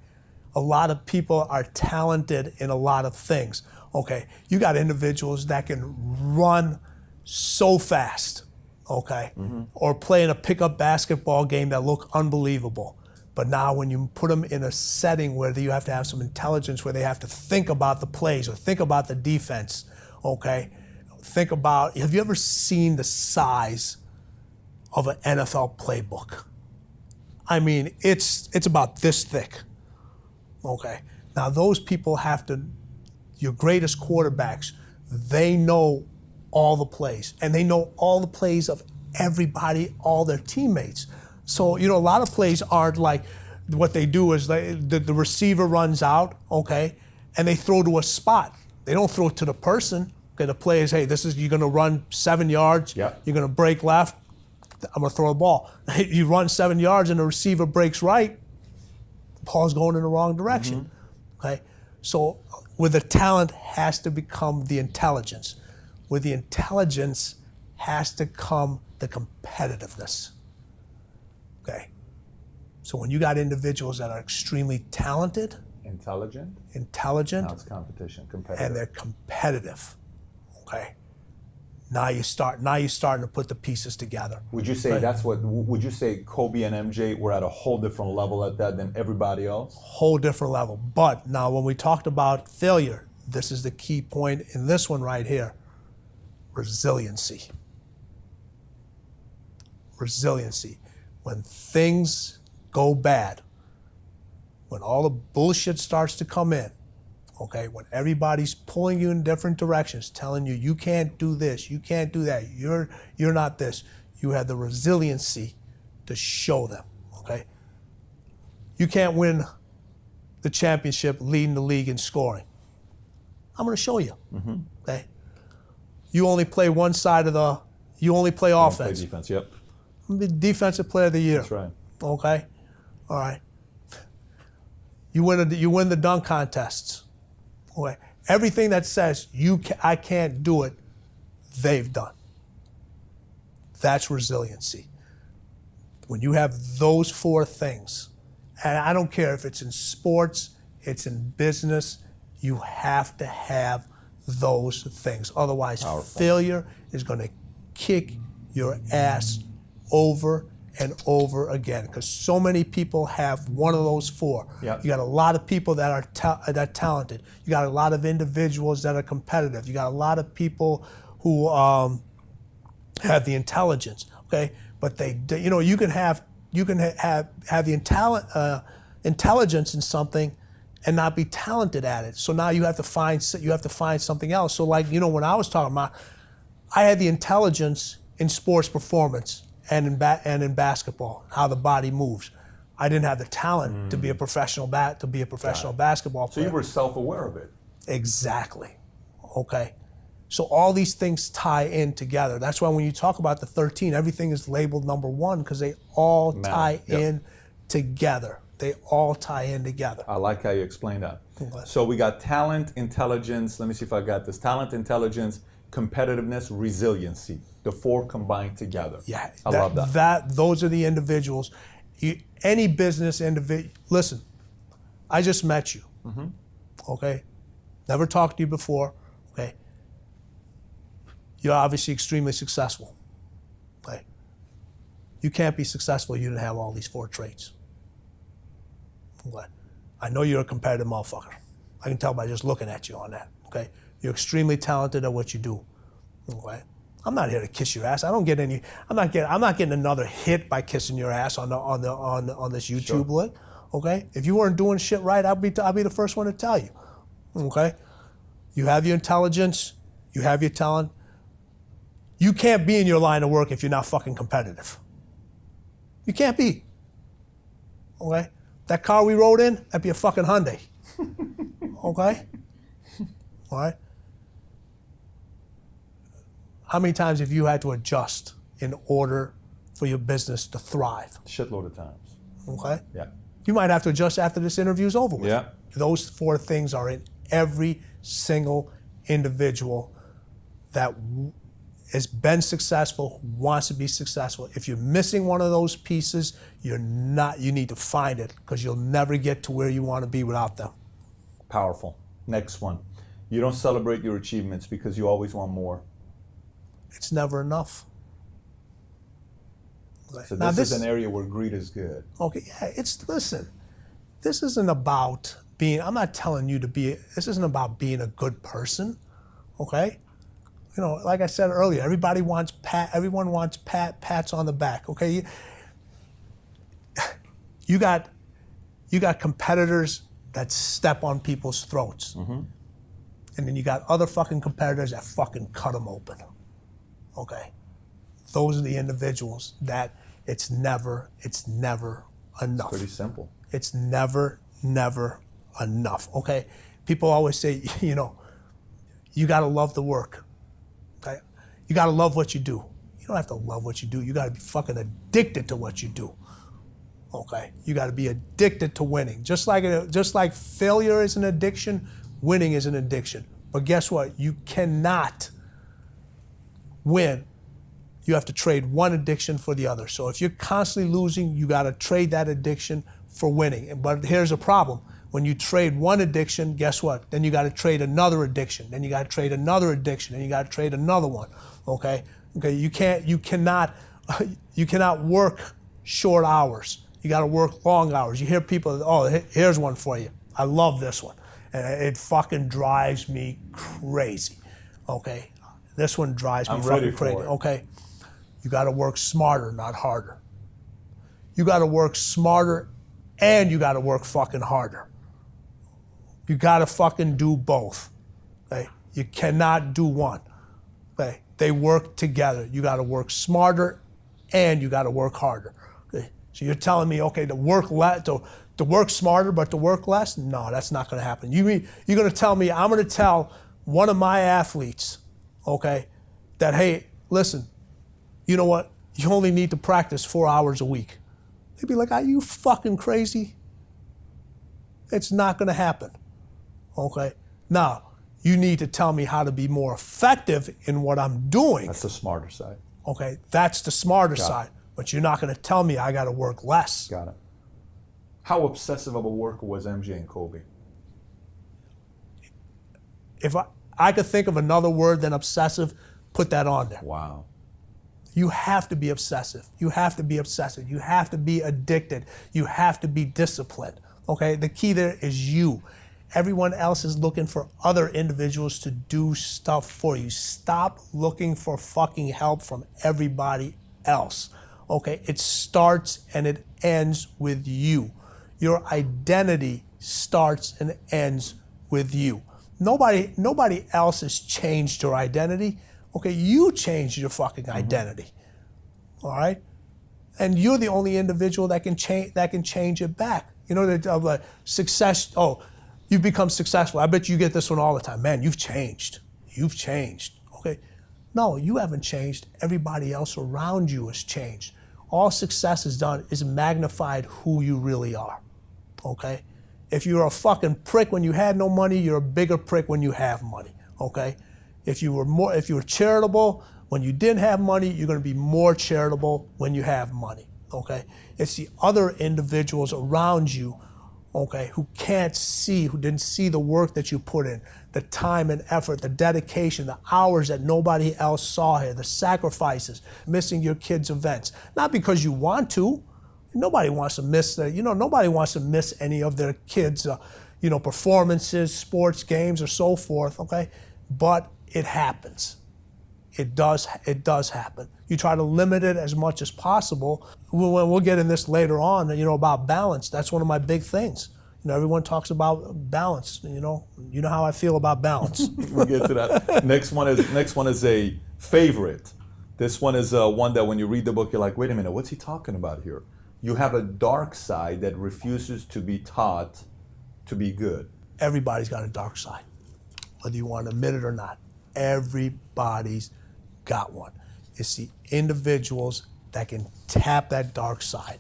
A lot of people are talented in a lot of things, okay? You got individuals that can run so fast, okay? Or play in a pickup basketball game that look unbelievable. But now when you put them in a setting where you have to have some intelligence, where they have to think about the plays or think about the defense, okay? Think about, have you ever seen the size of an NFL playbook? I mean, it's about this thick, okay? Now those people have to, your greatest quarterbacks, they know all the plays, and they know all the plays of everybody, all their teammates. So, a lot of plays aren't like, what they do is the receiver runs out, okay, and they throw to a spot. They don't throw it to the person. Okay, the play is, hey, you're going to run 7 yards, you're going to break left, I'm going to throw the ball. You run 7 yards and the receiver breaks right, the ball's going in the wrong direction, okay? So with the talent has to become the intelligence. With the intelligence has to come the competitiveness. Okay. So when you got individuals that are extremely talented, Intelligent. intelligent, Now it's competition, competitive. and they're competitive, okay. Now you're starting to put the pieces together. Would you say would you say Kobe and MJ were at a whole different level at that than everybody else? Whole different level. But now when we talked about failure, this is the key point in this one right here. Resiliency. Resiliency. When things go bad, when all the bullshit starts to come in, okay, when everybody's pulling you in different directions, telling you, you can't do this, you can't do that, you're not this, you have the resiliency to show them, okay? You can't win the championship leading the league in scoring. I'm going to show you, okay? You only play one side of you only play offense. Play defense, yep. I'm the defensive player of the year. That's right. Okay? All right. You win the dunk contests. Okay. Everything that says I can't do it, they've done. That's resiliency. When you have those 4 things, and I don't care if it's in sports, it's in business, you have to have those things. Otherwise, failure is going to kick your ass over and over again, because so many people have one of those 4. Yep. You got a lot of people that are talented. You got a lot of individuals that are competitive. You got a lot of people who have the intelligence. Okay, but you can have the intelligence in something and not be talented at it. So now you have to find something else. So when I was talking about, I had the intelligence in sports performance and in basketball, how the body moves. I didn't have the talent to be a professional basketball player. So you were self-aware of it. Exactly. Okay. So all these things tie in together. That's why when you talk about the 13, everything is labeled number 1, because they all tie in together. They all tie in together. I like how you explain that. Okay. So we got talent, intelligence. Let me see if I got this. Talent, intelligence, competitiveness, resiliency. The 4 combined together. Yeah, I love that. Those are the individuals. Any business individual. Listen, I just met you. Okay, never talked to you before. Okay, you're obviously extremely successful. Okay, you can't be successful if you didn't have all these 4 traits. Okay, I know you're a competitive motherfucker. I can tell by just looking at you on that. Okay, you're extremely talented at what you do. Okay. I'm not here to kiss your ass. I'm not getting another hit by kissing your ass on this YouTube link. Okay? If you weren't doing shit right, I'll be the first one to tell you. Okay? You have your intelligence, you have your talent. You can't be in your line of work if you're not fucking competitive. You can't be. Okay? That car we rode in, that'd be a fucking Hyundai. Okay? All right? How many times have you had to adjust in order for your business to thrive? Shitload of times. Okay? Yeah. You might have to adjust after this interview is over with. Yeah. Those 4 things are in every single individual that has been successful, who wants to be successful. If you're missing one of those pieces, you need to find it, because you'll never get to where you want to be without them. Powerful. Next one. You don't celebrate your achievements because you always want more. It's never enough. So this is an area where greed is good. Okay, yeah, listen, this isn't about being, I'm not telling you to be, this isn't about being a good person, okay? You know, like I said earlier, everyone wants pats on the back, okay? You got competitors that step on people's throats. Mm-hmm. And then you got other fucking competitors that fucking cut them open, okay? Those are the individuals that it's never enough. Pretty simple. It's never enough, okay? People always say, you know, you gotta love the work, okay? You gotta love what you do. You don't have to love what you do. You gotta be fucking addicted to what you do, okay? You gotta be addicted to winning. Just like failure is an addiction, winning is an addiction. But guess what? You cannot win. You have to trade one addiction for the other. So if you're constantly losing, you got to trade that addiction for winning. But here's a problem. When you trade one addiction, guess what? Then you got to trade another addiction. Then you got to trade another addiction. Then you got to trade another one. Okay? Okay. You cannot work short hours. You got to work long hours. You hear people, oh, here's one for you. I love this one. And it fucking drives me crazy. Okay? This one drives me fucking crazy. Okay? You got to work smarter, not harder. You got to work smarter, and you got to work fucking harder. You got to fucking do both. Okay? You cannot do one. Okay? They work together. You got to work smarter, and you got to work harder. Okay? So you're telling me, okay, to work smarter, but to work less? No, that's not going to happen. You're going to tell me, I'm going to tell one of my athletes, okay, that, hey, listen, you know what? You only need to practice 4 hours a week. They'd be like, are you fucking crazy? It's not going to happen. Okay? Now, you need to tell me how to be more effective in what I'm doing. That's the smarter side. Okay? That's the smarter side. But you're not going to tell me I got to work less. Got it. How obsessive of a worker was MJ and Kobe? If I could think of another word than obsessive, put that on there. Wow. You have to be obsessive. You have to be obsessive. You have to be addicted. You have to be disciplined. Okay? The key there is you. Everyone else is looking for other individuals to do stuff for you. Stop looking for fucking help from everybody else. Okay? It starts and it ends with you. Your identity starts and ends with you. Nobody else has changed your identity. Okay, you changed your fucking identity. All right? And you're the only individual that can change it back. You know, the success, oh, you've become successful. I bet you get this one all the time. Man, you've changed. You've changed. Okay? No, you haven't changed. Everybody else around you has changed. All success has done is magnified who you really are. Okay? If you're a fucking prick when you had no money, you're a bigger prick when you have money. Okay? If you were charitable when you didn't have money, you're going to be more charitable when you have money. Okay? It's the other individuals around you, okay, who can't see, who didn't see the work that you put in, the time and effort, the dedication, the hours that nobody else saw here, the sacrifices, missing your kids' events. Not because you want to. Nobody wants to miss nobody wants to miss any of their kids' performances, sports, games, or so forth, okay? But it happens. It does happen. You try to limit it as much as possible. We'll get in this later on, about balance. That's one of my big things. Everyone talks about balance. You know how I feel about balance. We'll get to that. Next one is a favorite. This one is one that when you read the book, you're like, wait a minute, what's he talking about here? you have a dark side that refuses to be taught to be good. Everybody's got a dark side, whether you want to admit it or not. Everybody's got one. It's the individuals that can tap that dark side,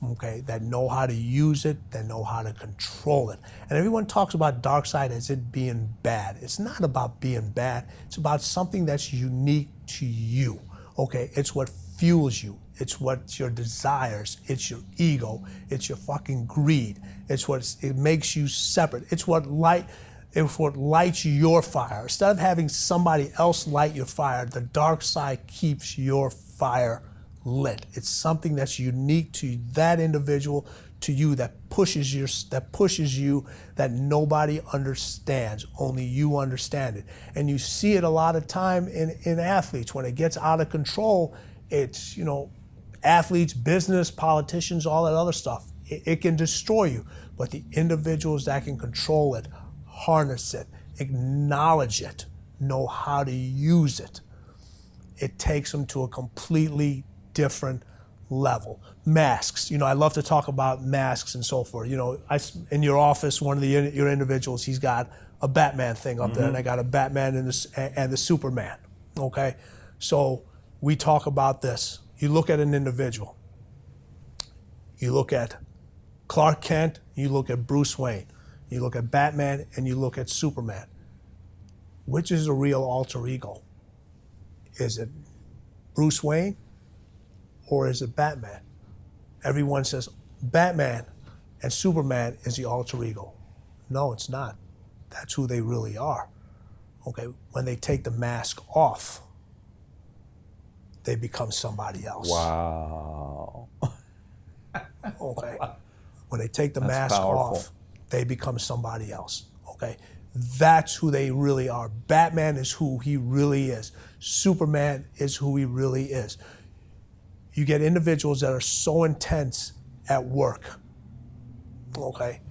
okay, that know how to use it, that know how to control it. And everyone talks about dark side as it being bad. It's not about being bad. It's about something that's unique to you, okay? It's what fuels you. It's what your desires. It's your ego. It's your fucking greed. It makes you separate. It's what lights your fire. Instead of having somebody else light your fire, the dark side keeps your fire lit. It's something that's unique to that individual, to you, that pushes you, that nobody understands. Only you understand it. And you see it a lot of time in athletes. When it gets out of control, it's, athletes, business, politicians, all that other stuff. It can destroy you. But the individuals that can control it, harness it, acknowledge it, know how to use it, it takes them to a completely different level. Masks, I love to talk about masks and so forth. In your office, one of your individuals, he's got a Batman thing up there, and I got a Batman and the Superman, okay? So we talk about this. You look at an individual. You look at Clark Kent, you look at Bruce Wayne, you look at Batman, and you look at Superman. Which is a real alter ego? Is it Bruce Wayne or is it Batman? Everyone says Batman and Superman is the alter ego. No, it's not. That's who they really are. Okay, when they take the mask off, they become somebody else. Wow. Okay. When they take the That's mask powerful. off, they become somebody else. Okay. That's who they really are. Batman is who he really is. Superman is who he really is. You get individuals that are so intense at work. Okay.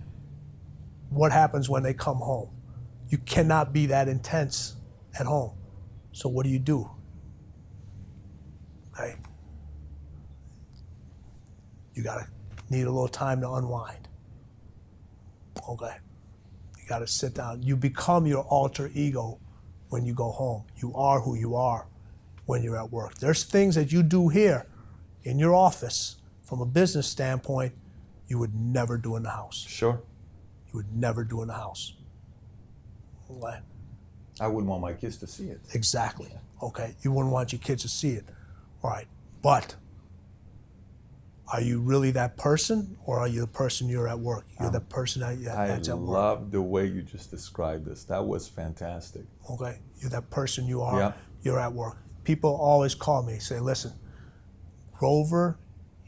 What happens when they come home? You cannot be that intense at home. So what do? Okay. You need a little time to unwind. Okay. You gotta sit down. You become your alter ego when you go home. You are who you are when you're at work. There's things that you do here in your office from a business standpoint you would never do in the house. Sure. You would never do in the house. Okay. I wouldn't want my kids to see it. Exactly. Okay. You wouldn't want your kids to see it. All right. But are you really that person, or are you the person you're at work? You're the person that's at work. I love the way you just described this. That was fantastic. Okay. You're that person you are. Yeah. You're at work. People always call me, say, listen, Grover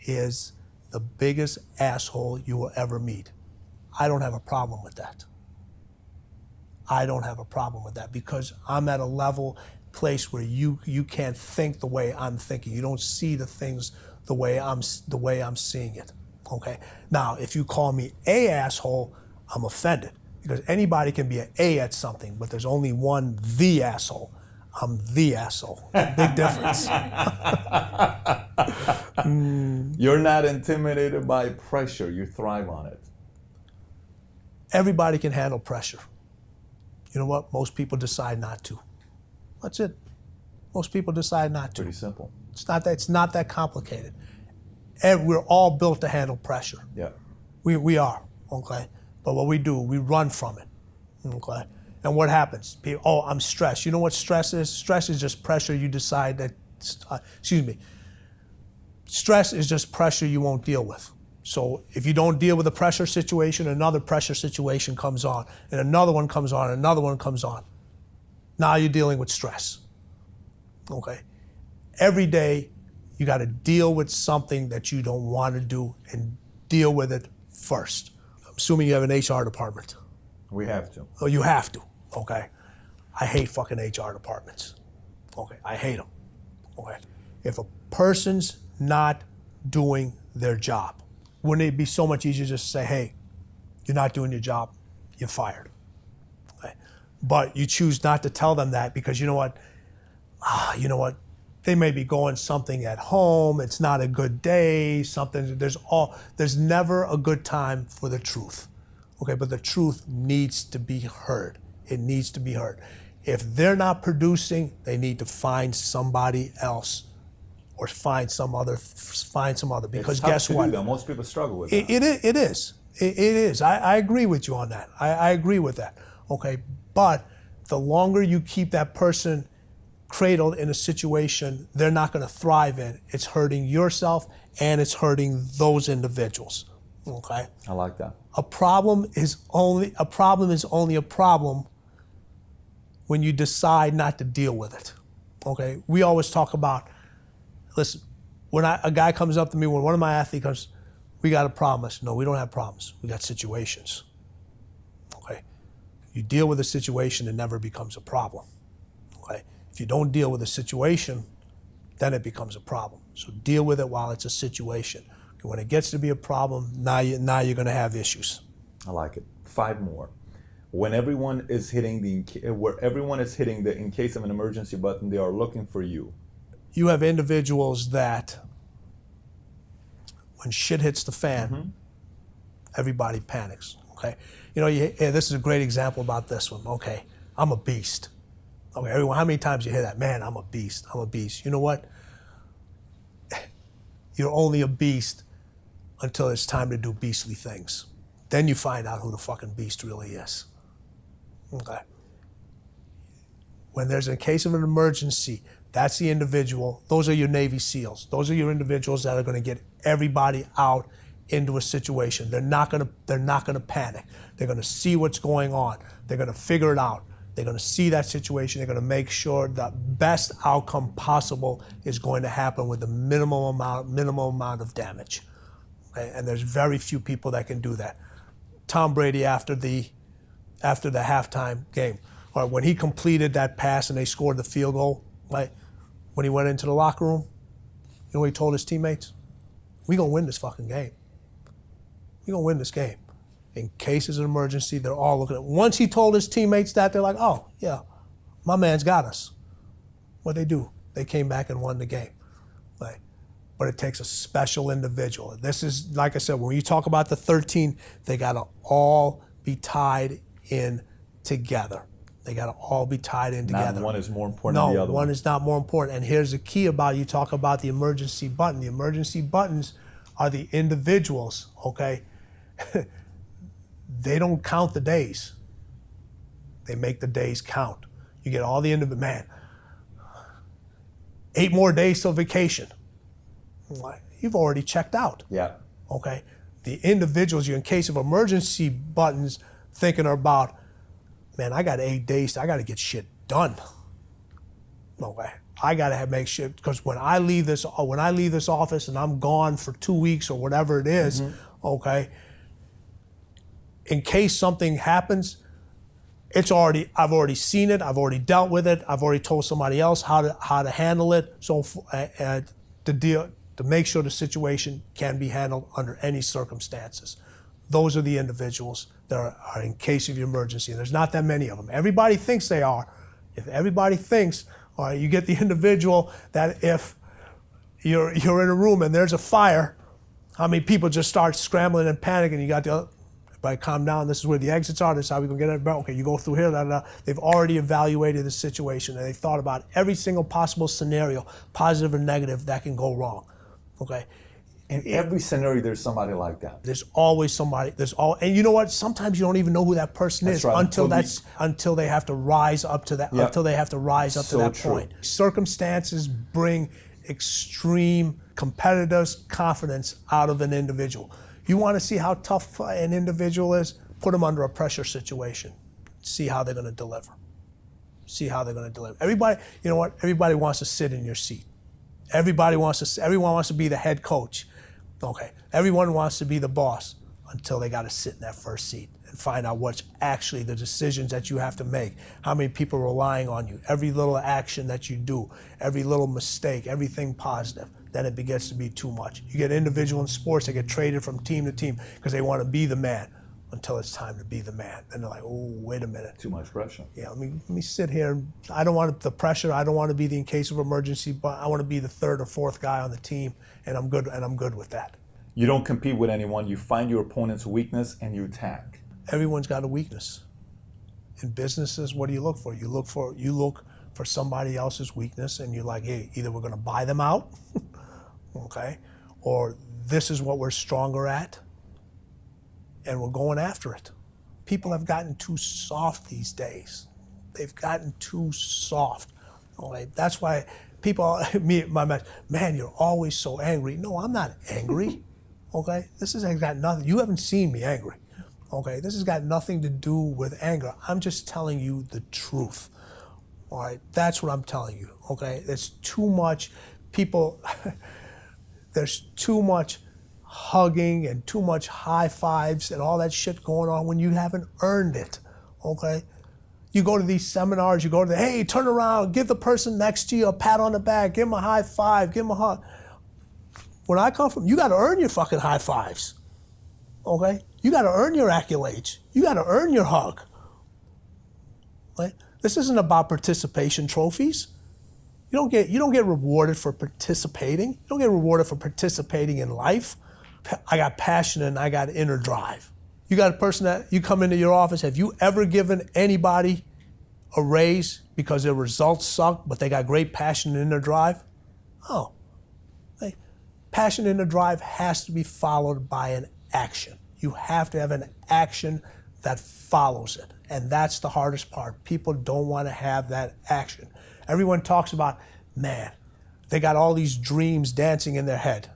is the biggest asshole you will ever meet. I don't have a problem with that. I don't have a problem with that because I'm at a place where you can't think the way I'm thinking. You don't see the things the way I'm seeing it. Okay. Now, if you call me a asshole, I'm offended because anybody can be an A at something, but there's only one the asshole. I'm the asshole. Big difference. You're not intimidated by pressure. You thrive on it. Everybody can handle pressure. You know what? Most people decide not to. That's it. Most people decide not to. Pretty simple. It's not that complicated. And we're all built to handle pressure. Yeah. We are, okay? But what we do, we run from it, okay? And what happens? I'm stressed. You know what stress is? Stress is just pressure you decide that, Stress is just pressure you won't deal with. So if you don't deal with a pressure situation, another pressure situation comes on, and another one comes on, and another one comes on. Now you're dealing with stress, okay? Every day, you got to deal with something that you don't want to do and deal with it first. I'm assuming you have an HR department. We have to. Oh, you have to, okay? I hate fucking HR departments, okay? I hate them, okay? If a person's not doing their job, wouldn't it be so much easier just to say, hey, you're not doing your job, you're fired, okay? But you choose not to tell them that because you know what? They may be going something at home. It's not a good day. Something. There's never a good time for the truth. Okay, but the truth needs to be heard. It needs to be heard. If they're not producing, they need to find somebody else, or find some other. Because guess what? Most people struggle with that. It is. It is. I agree with you on that. I agree with that. Okay, but the longer you keep that person cradled in a situation they're not going to thrive in, it's hurting yourself and it's hurting those individuals. Okay? I like that. A problem is only a problem when you decide not to deal with it. Okay? We always talk about, listen, when a guy comes up to me, when one of my athletes comes, we got a problem. I said, no, we don't have problems. We got situations. Okay? You deal with a situation, it never becomes a problem. Okay? If you don't deal with a situation, then it becomes a problem. So deal with it while it's a situation. When it gets to be a problem, now you're going to have issues. I like it. 5 more. When everyone is hitting the in case of an emergency button, they are looking for you. You have individuals that when shit hits the fan, everybody panics. Okay, this is a great example about this one. Okay, I'm a beast. Okay, everyone, how many times you hear that? Man, I'm a beast. I'm a beast. You know what? You're only a beast until it's time to do beastly things. Then you find out who the fucking beast really is. Okay. When there's a case of an emergency, that's the individual. Those are your Navy SEALs. Those are your individuals that are going to get everybody out into a situation. They're not going to panic. They're going to see what's going on. They're going to figure it out. They're going to see that situation. They're going to make sure the best outcome possible is going to happen with the minimum amount of damage. Okay? And there's very few people that can do that. Tom Brady after the halftime game, or when he completed that pass and they scored the field goal, right? When he went into the locker room, you know what he told his teammates? We're going to win this fucking game. We're going to win this game. In case of an emergency, they're all looking at it. Once he told his teammates that, they're like, oh, yeah, my man's got us. What'd they do? They came back and won the game. Right? But it takes a special individual. This is, like I said, when you talk about the 13, they got to all be tied in together. They got to all be tied in together. Not one is more important than the other No, one is not more important. And here's the key about, you talk about the emergency button. The emergency buttons are the individuals, okay? They don't count the days. They make the days count. You get all the individuals, man, 8 more days till vacation. You've already checked out. Yeah. Okay? The individuals, you're in case of emergency buttons, thinking about, man, I got 8 days, I got to get shit done. Okay? I got to make sure, because when I leave this office and I'm gone for 2 weeks or whatever it is, okay, in case something happens, I've already seen it, I've already dealt with it, I've already told somebody else how to handle it, so to make sure the situation can be handled under any circumstances. Those are the individuals that are in case of emergency. And there's not that many of them. Everybody thinks they are. If everybody thinks, all right, you get the individual that if you're in a room and there's a fire, how many people just start scrambling and panicking? You got the other, everybody calm down, this is where the exits are, this is how we can get it. Okay, you go through here, da, da, da. They've already evaluated the situation and they've thought about every single possible scenario, positive or negative, that can go wrong. Okay. In every scenario, there's somebody like that. There's always somebody. And you know what? Sometimes you don't even know who that person is until they have to rise up to that. Yep. Until they have to rise up to that point. Circumstances bring extreme competitors' confidence out of an individual. You want to see how tough an individual is? Put them under a pressure situation. See how they're going to deliver. See how they're going to deliver. Everybody, you know what? Everybody wants to sit in your seat. Everyone wants to be the head coach. Okay, everyone wants to be the boss until they got to sit in that first seat and find out what's actually the decisions that you have to make, how many people are relying on you, every little action that you do, every little mistake, everything positive. Then it begins to be too much. You get individual in sports that get traded from team to team because they want to be the man. until it's time to be the man. And they're like, oh, wait a minute. Too much pressure. Yeah, let me sit here. I don't want the pressure. I don't want to be the in case of emergency, but I want to be the third or fourth guy on the team, and I'm good with that. You don't compete with anyone. You find your opponent's weakness and you attack. Everyone's got a weakness. In businesses, what do you look for? You look for somebody else's weakness, and you're like, hey, either we're going to buy them out, okay, or this is what we're stronger at, and we're going after it. People have gotten too soft these days. They've gotten too soft. Okay? That's why people, man, you're always so angry. No, I'm not angry. Okay? This has got nothing. You haven't seen me angry. Okay? This has got nothing to do with anger. I'm just telling you the truth. All right? That's what I'm telling you. Okay? There's too much people. There's too much hugging and too much high fives and all that shit going on when you haven't earned it, okay? You go to these seminars, you go to the, hey, turn around, give the person next to you a pat on the back, give them a high five, give them a hug. When I come from, you got to earn your fucking high fives, okay? You got to earn your accolades. You got to earn your hug, right? This isn't about participation trophies. You don't get rewarded for participating. You don't get rewarded for participating in life. I got passion and I got inner drive. You got a person that you come into your office, have you ever given anybody a raise because their results suck, but they got great passion and inner drive? Oh, hey, passion and inner drive has to be followed by an action. You have to have an action that follows it. And that's the hardest part. People don't want to have that action. Everyone talks about, man, they got all these dreams dancing in their head.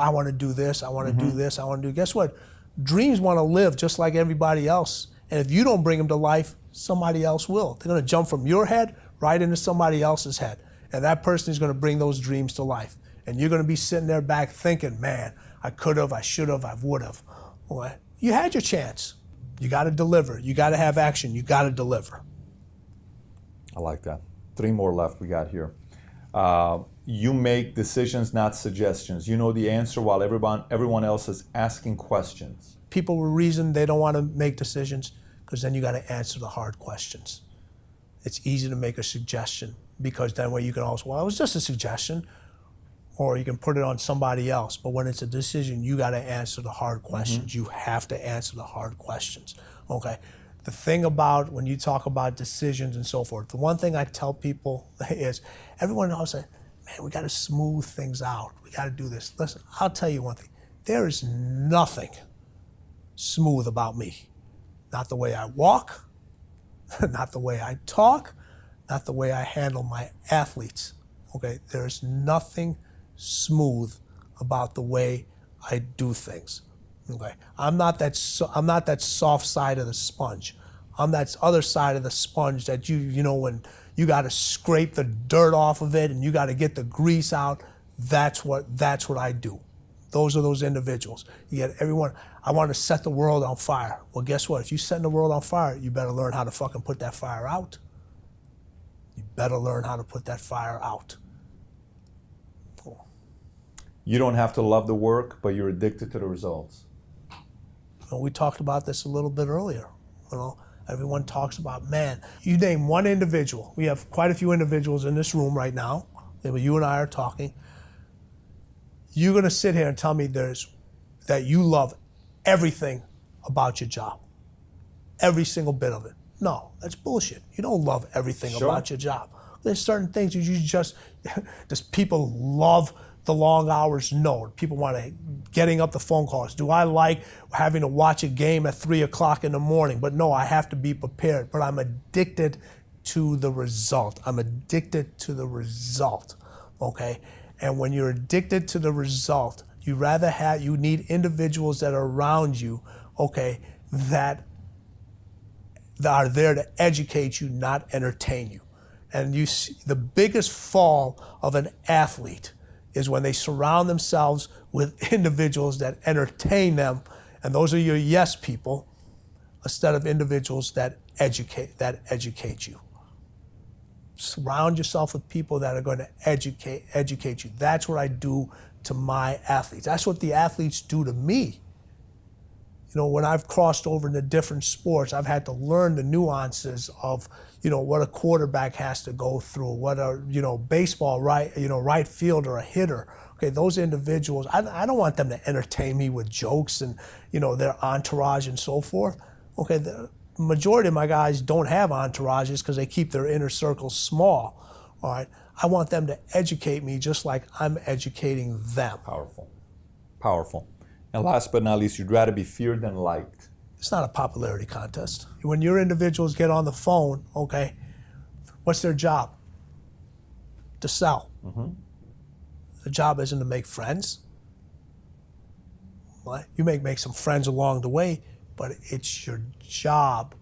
I want to do this, I want to do this, I want to do. Guess what? Dreams want to live just like everybody else. And if you don't bring them to life, somebody else will. They're going to jump from your head right into somebody else's head. And that person is going to bring those dreams to life. And you're going to be sitting there back thinking, man, I could have, I should have, I would have. Well, you had your chance. You got to deliver. You got to have action. You got to deliver. I like that. 3 more left we got here. You make decisions, not suggestions. You know the answer while everyone else is asking questions. People will reason they don't want to make decisions because then you got to answer the hard questions. It's easy to make a suggestion because then you can also, well, it was just a suggestion, or you can put it on somebody else. But when it's a decision, you got to answer the hard questions. You have to answer the hard questions, okay? The thing about when you talk about decisions and so forth, the one thing I tell people is everyone always says, man, we got to smooth things out. We got to do this. Listen, I'll tell you one thing. There is nothing smooth about me. Not the way I walk, not the way I talk, not the way I handle my athletes. Okay, there's nothing smooth about the way I do things. Okay, I'm not that soft side of the sponge. I'm that other side of the sponge that you know when you got to scrape the dirt off of it and you got to get the grease out. That's what I do. Those are those individuals. You get everyone. I want to set the world on fire. Well, guess what? If you're setting the world on fire, you better learn how to fucking put that fire out. You better learn how to put that fire out. Cool. You don't have to love the work, but you're addicted to the results. Well, we talked about this a little bit earlier. You know, everyone talks about, man, you name one individual. We have quite a few individuals in this room right now. You and I are talking. You're going to sit here and tell me that you love everything about your job. Every single bit of it. No, that's bullshit. You don't love everything about your job. There's certain things you just people love the long hours. No, people want to getting up the phone calls. Do I like having to watch a game at 3 o'clock in the morning? But no, I have to be prepared. But I'm addicted to the result. I'm addicted to the result. Okay? And when you're addicted to the result, you need individuals that are around you, okay, that are there to educate you, not entertain you. And you see the biggest fall of an athlete is when they surround themselves with individuals that entertain them, and those are your yes people, instead of individuals that educate you. Surround yourself with people that are going to educate you. That's what I do to my athletes. That's what the athletes do to me. when I've crossed over into different sports, I've had to learn the nuances of, what a quarterback has to go through, what a, baseball right fielder, a hitter. Okay, those individuals, I don't want them to entertain me with jokes and, their entourage and so forth. Okay, the majority of my guys don't have entourages because they keep their inner circles small. All right, I want them to educate me just like I'm educating them. Powerful. Powerful. And last but not least, you'd rather be feared than liked. It's not a popularity contest. When your individuals get on the phone, okay, what's their job? To sell. Mm-hmm. The job isn't to make friends. What? You may make some friends along the way, but it's your job,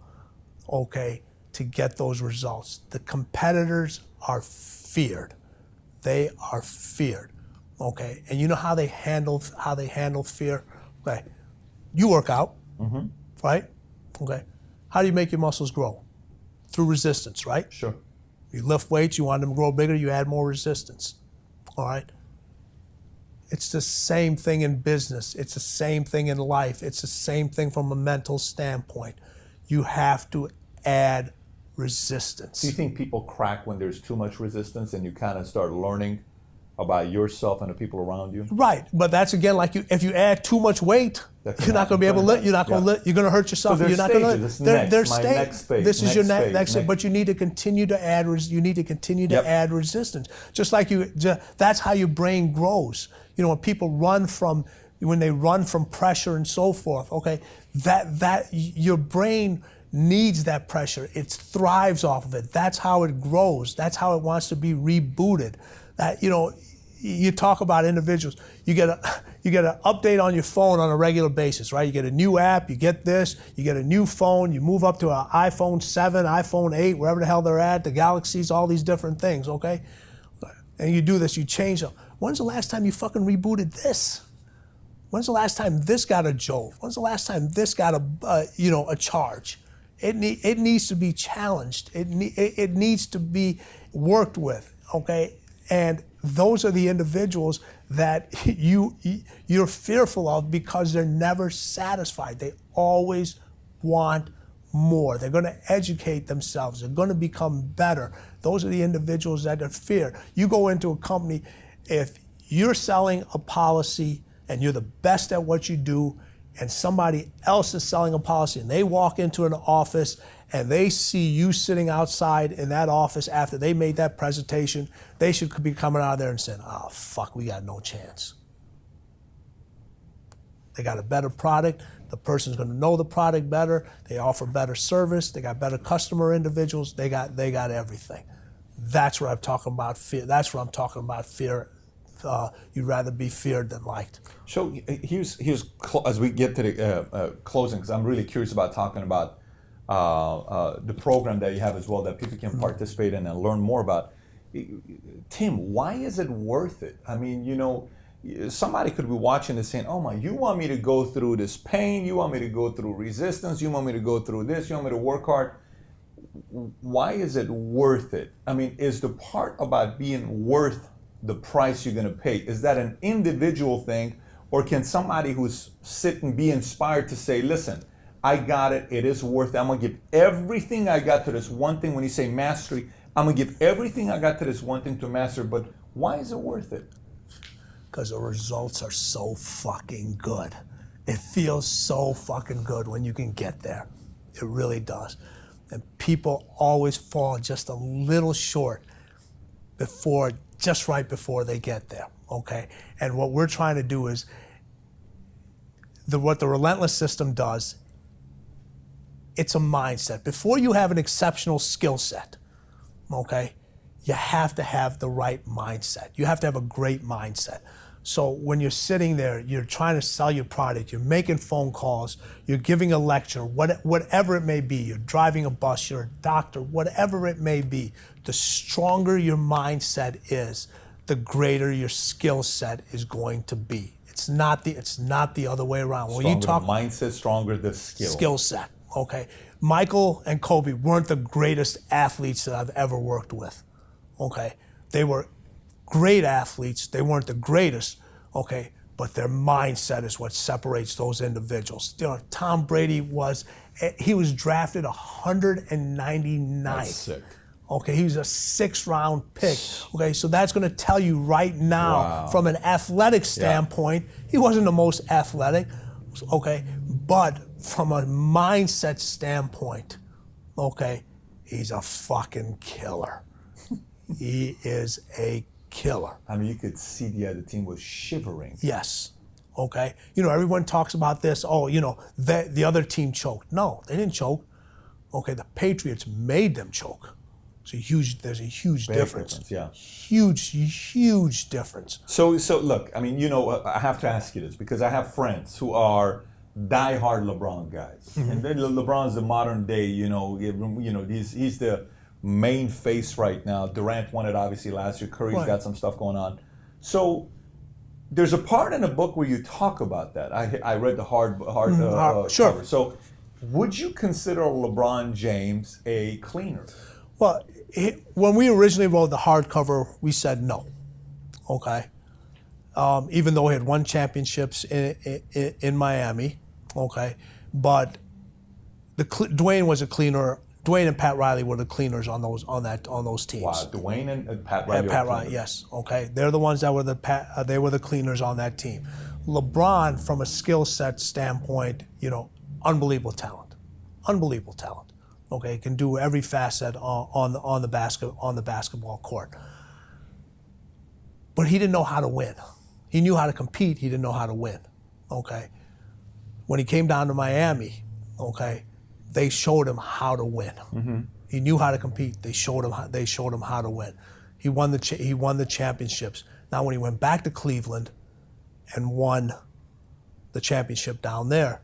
okay, to get those results. The competitors are feared. They are feared. Okay, and you know how they handle fear? Okay, you work out, mm-hmm. right? Okay, how do you make your muscles grow? Through resistance, right? Sure. You lift weights, you want them to grow bigger, you add more resistance. All right. It's the same thing in business. It's the same thing in life. It's the same thing from a mental standpoint. You have to add resistance. Do you think people crack when there's too much resistance and you kind of start learning about yourself and the people around you? Right, but that's again like if you add too much weight, you're not going to be able to lift. You're not going to lift. You're going to hurt yourself. So you're not going to. There's next phase. This is your next phase. But you need to continue to add. You need to continue to add resistance. Just like that's how your brain grows. When people when they run from pressure and so forth. Okay, that your brain needs that pressure. It thrives off of it. That's how it grows. That's how it wants to be rebooted. That you talk about individuals. You get an update on your phone on a regular basis, right? You get a new app. You get this. You get a new phone. You move up to an iPhone 7, iPhone 8, wherever the hell they're at, the Galaxies, all these different things. Okay, and you do this. You change them. When's the last time you fucking rebooted this? When's the last time this got a jolt? When's the last time this got a charge? It needs to be challenged. It needs to be worked with. Okay, and those are the individuals that you're fearful of because they're never satisfied. They always want more. They're going to educate themselves. They're going to become better. Those are the individuals that are feared. You go into a company, if you're selling a policy and you're the best at what you do, and somebody else is selling a policy and they walk into an office and they see you sitting outside in that office after they made that presentation, they should be coming out of there and saying, oh, fuck, we got no chance. They got a better product. The person's going to know the product better. They offer better service. They got better customer individuals. They got everything. That's what I'm talking about fear. That's what I'm talking about fear. You'd rather be feared than liked. So here's as we get to the closing, because I'm really curious about talking about the program that you have as well that people can participate in and learn more about. Tim, why is it worth it? I mean, somebody could be watching this saying, oh my, you want me to go through this pain, you want me to go through resistance, you want me to go through this, you want me to work hard. Why is it worth it? I mean, is the part about being worth the price you're going to pay, is that an individual thing, or can somebody who's sitting be inspired to say, listen, I got it, it is worth it, I'm going to give everything I got to this one thing. When you say mastery, I'm going to give everything I got to this one thing to master, but why is it worth it? Because the results are so fucking good. It feels so fucking good when you can get there. It really does. And people always fall just a little short just right before they get there, okay? And what we're trying to do is, what the Relentless system does, it's a mindset. Before you have an exceptional skill set, okay, you have to have the right mindset. You have to have a great mindset. So when you're sitting there, you're trying to sell your product, you're making phone calls, you're giving a lecture, whatever it may be, you're driving a bus, you're a doctor, whatever it may be, the stronger your mindset is, the greater your skill set is going to be. It's not the other way around. When you talk mindset, stronger the skill set. Okay. Michael and Kobe weren't the greatest athletes that I've ever worked with. Okay. They were great athletes. They weren't the greatest. Okay. but their mindset is what separates those individuals. You know, Tom Brady was drafted 199th. That's sick. Okay, he was a 6th-round pick. Okay, so that's going to tell you right now, from an athletic standpoint, he wasn't the most athletic. Okay, but from a mindset standpoint, okay, he's a fucking killer. He is a killer. I mean, you could see the other team was shivering. Yes. Okay. You know, everyone talks about this. Oh, you know, the other team choked. No, they didn't choke. Okay, the Patriots made them choke. There's a huge difference. Yeah. Huge difference. So look, I mean, you know, I have to ask you this because I have friends who are diehard LeBron guys, and then LeBron's the modern day. You know, he's the main face right now. Durant won it obviously last year. Curry's got some stuff going on. So there's a part in the book where you talk about that. I read the hard sure. cover. So would you consider LeBron James a cleaner? Well, when we originally wrote the hardcover, we said no. Okay, even though he had won championships in Miami. Okay, but Dwayne was a cleaner. Dwayne and Pat Riley were the cleaners on those teams. Wow, Dwayne and Pat Riley. Pat Riley, yes. Okay, they're the ones that were they were the cleaners on that team. LeBron, from a skill set standpoint, you know, unbelievable talent. Okay, he can do every facet on the basketball court. But he didn't know how to win. He knew how to compete. He didn't know how to win. Okay, when he came down to Miami, okay, they showed him how to win. Mm-hmm. He knew how to compete. They showed him how to win. He won the championships. Now, when he went back to Cleveland and won the championship down there,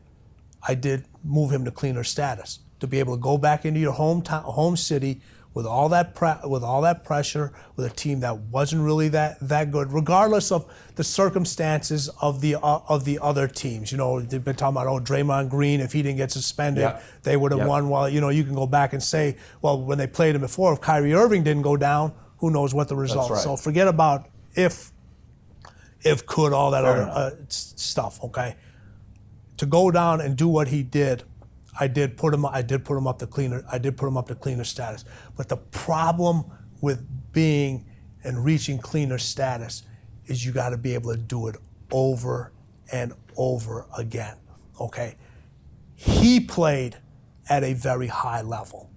I did move him to cleaner status to be able to go back into your home city with all that pressure, with a team that wasn't really that good, regardless of the circumstances of the other teams. You know, they've been talking about Draymond Green, if he didn't get suspended, they would have won. Well, you know, you can go back and say, well, when they played him before, if Kyrie Irving didn't go down, who knows what the result. Right. So forget about if could, all that other stuff. Okay, to go down and do what he did, I did put him up to cleaner status. But the problem with being and reaching cleaner status is you got to be able to do it over and over again. Okay? He played at a very high level,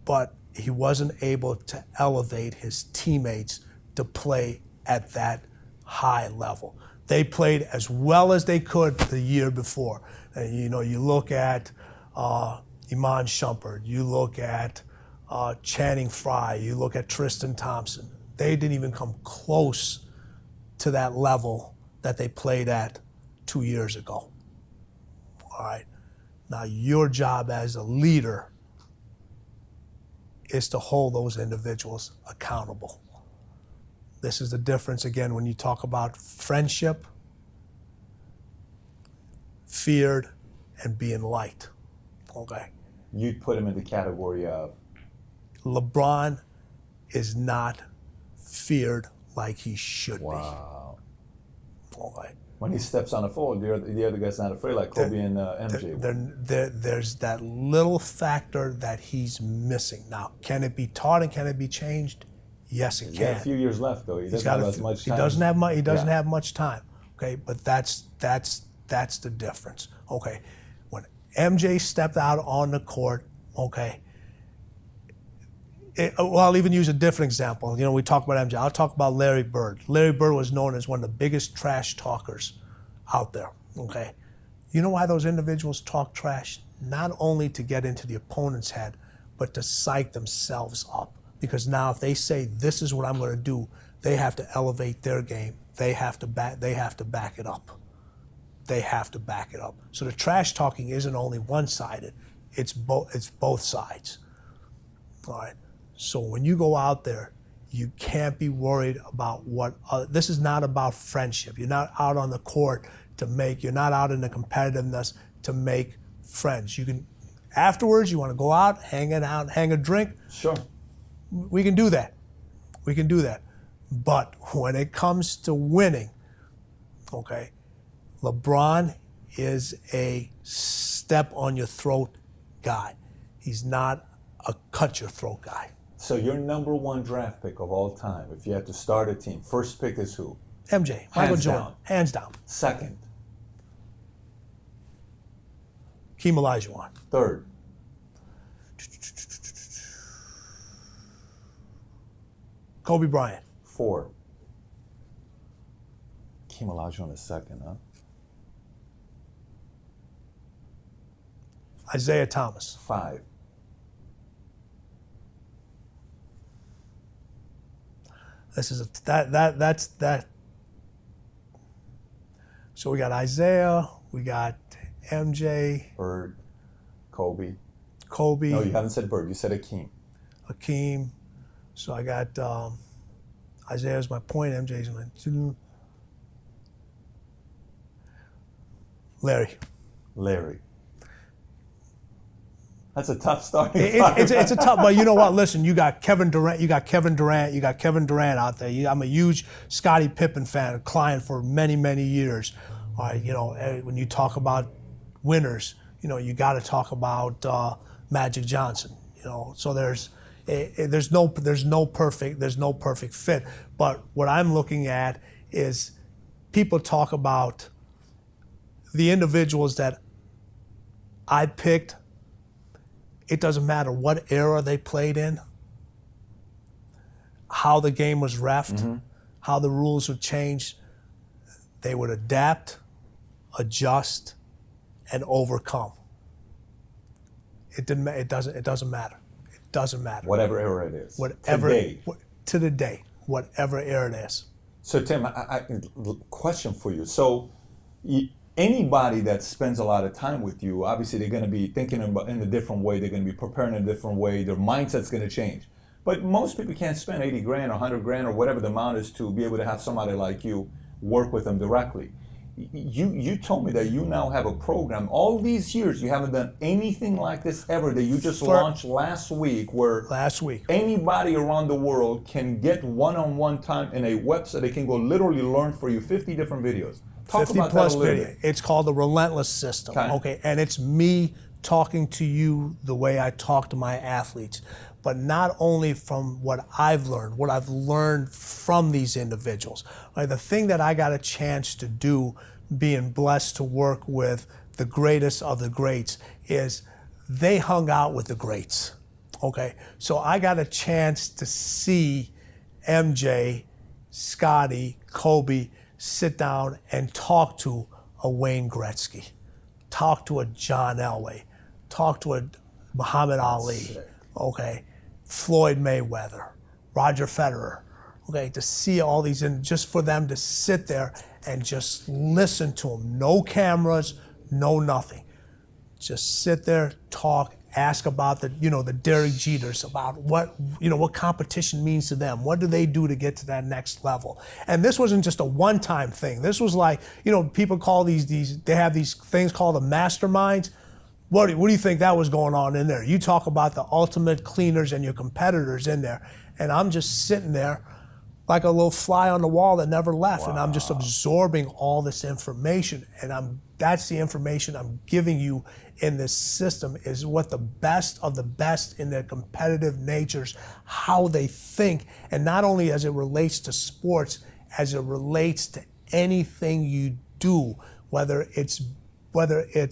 but he wasn't able to elevate his teammates to play at that high level. They played as well as they could the year before. And, you know, you look at Iman Shumpert, you look at Channing Frye, you look at Tristan Thompson. They didn't even come close to that level that they played at 2 years ago. All right. Now, your job as a leader is to hold those individuals accountable. This is the difference, again, when you talk about friendship, feared, and being liked. Okay. You'd put him in the category of? LeBron is not feared like he should be. Wow. Okay. When he steps on the floor, the other guy's not afraid, like Kobe and MJ. There's that little factor that he's missing. Now, can it be taught and can it be changed? Yes, it can. He's got a few years left, though. He doesn't have as much time. He doesn't have much time. Okay, but that's the difference. Okay, when MJ stepped out on the court, okay. Well, I'll even use a different example. You know, we talk about MJ. I'll talk about Larry Bird. Larry Bird was known as one of the biggest trash talkers out there. Okay, you know why those individuals talk trash? Not only to get into the opponent's head, but to psych themselves up. Because now, if they say this is what I'm going to do, they have to elevate their game. They have to back it up. They have to back it up. So the trash talking isn't only one-sided; it's both sides. All right. So when you go out there, you can't be worried about what. This is not about friendship. You're not out on the court to make. You're not out in the competitiveness to make friends. You can afterwards. You want to go out, hang a drink. Sure. We can do that. But when it comes to winning, okay, LeBron is a step on your throat guy. He's not a cut your throat guy. So your number one draft pick of all time, if you had to start a team, first pick is who? MJ, Michael Hands Jordan, down. hands down. Second. Hakeem Olajuwon. Third. Kobe Bryant. Four. Hakeem Olajuwon is second, huh? Isaiah Thomas. Five. This is that's that. So we got Isaiah, we got MJ, Bird. Kobe. Kobe, No, you haven't said Bird. You said Hakeem. Hakeem. So I got Isaiah's my point, MJ's my two. Larry. Larry. That's a tough starting It's a tough, but you know what? Listen, you got Kevin Durant. You got Kevin Durant out there. I'm a huge Scottie Pippen fan, a client for many, many years. You know, when you talk about winners, you know, you got to talk about Magic Johnson. You know, so there's no perfect fit. But what I'm looking at is people talk about the individuals that I picked. It doesn't matter what era they played in, how the game was reffed, how the rules would change. They would adapt, adjust, and overcome. It doesn't matter. It doesn't matter. Whatever era it is. Whatever Today. to the day, whatever era it is. So Tim, question for you. So anybody that spends a lot of time with you, obviously they're going to be thinking about in a different way. They're going to be preparing in a different way. Their mindset's going to change. But most people can't spend 80 grand or 100 grand or whatever the amount is to be able to have somebody like you work with them directly. You told me that you now have a program. All these years you haven't done anything like this ever, that you just launched last week, where anybody around the world can get one-on-one time in a website. They can go literally learn for you 50 different videos. Talk 50 about plus that a little video. bit. It's called the Relentless system. Okay, and it's me talking to you the way I talk to my athletes, but not only from what I've learned from these individuals. Right, the thing that I got a chance to do, being blessed to work with the greatest of the greats, is they hung out with the greats. Okay, so I got a chance to see MJ, Scottie, Kobe sit down and talk to a Wayne Gretzky, talk to a John Elway, talk to a Muhammad Ali, okay, Floyd Mayweather, Roger Federer, okay, to see all these, and just for them to sit there and just listen to them. No cameras, no nothing. Just sit there, talk, ask about the Derek Jeters, about what competition means to them. What do they do to get to that next level? And this wasn't just a one-time thing. This was like, people call they have these things called the masterminds. What do you think that was going on in there? You talk about the ultimate cleaners and your competitors in there, and I'm just sitting there like a little fly on the wall that never left. Wow. And I'm just absorbing all this information, and that's the information I'm giving you in this system, is what the best of the best in their competitive natures, how they think, and not only as it relates to sports, as it relates to anything you do, whether it's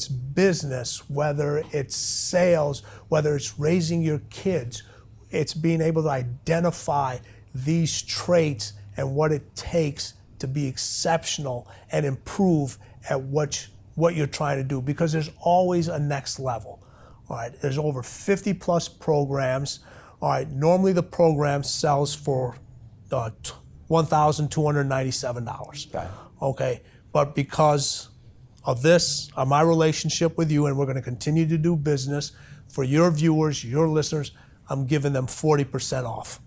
business, whether it's sales, whether it's raising your kids. It's being able to identify these traits and what it takes to be exceptional and improve at what you're trying to do, because there's always a next level. All right, there's over 50 plus programs. All right, normally the program sells for $1,297. Okay, but because of this, my relationship with you, and we're going to continue to do business for your viewers, your listeners, I'm giving them 40% off.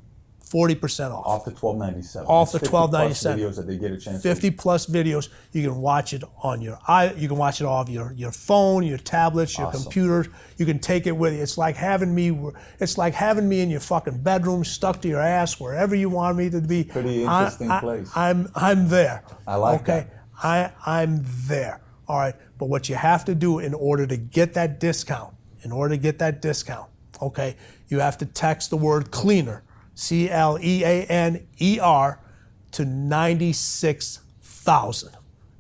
40% off. Off the $12.97. Off the That's 50 plus $12.97. videos that they get a chance 50 plus videos. You can watch it on you can watch it off your phone, your tablets, your computers. You can take it with you. It's like having me in your fucking bedroom, stuck to your ass, wherever you want me to be. Pretty interesting place. I'm there. I like that. I'm there. All right. But what you have to do in order to get that discount, okay, you have to text the word cleaner, CLEANER, to 96,000.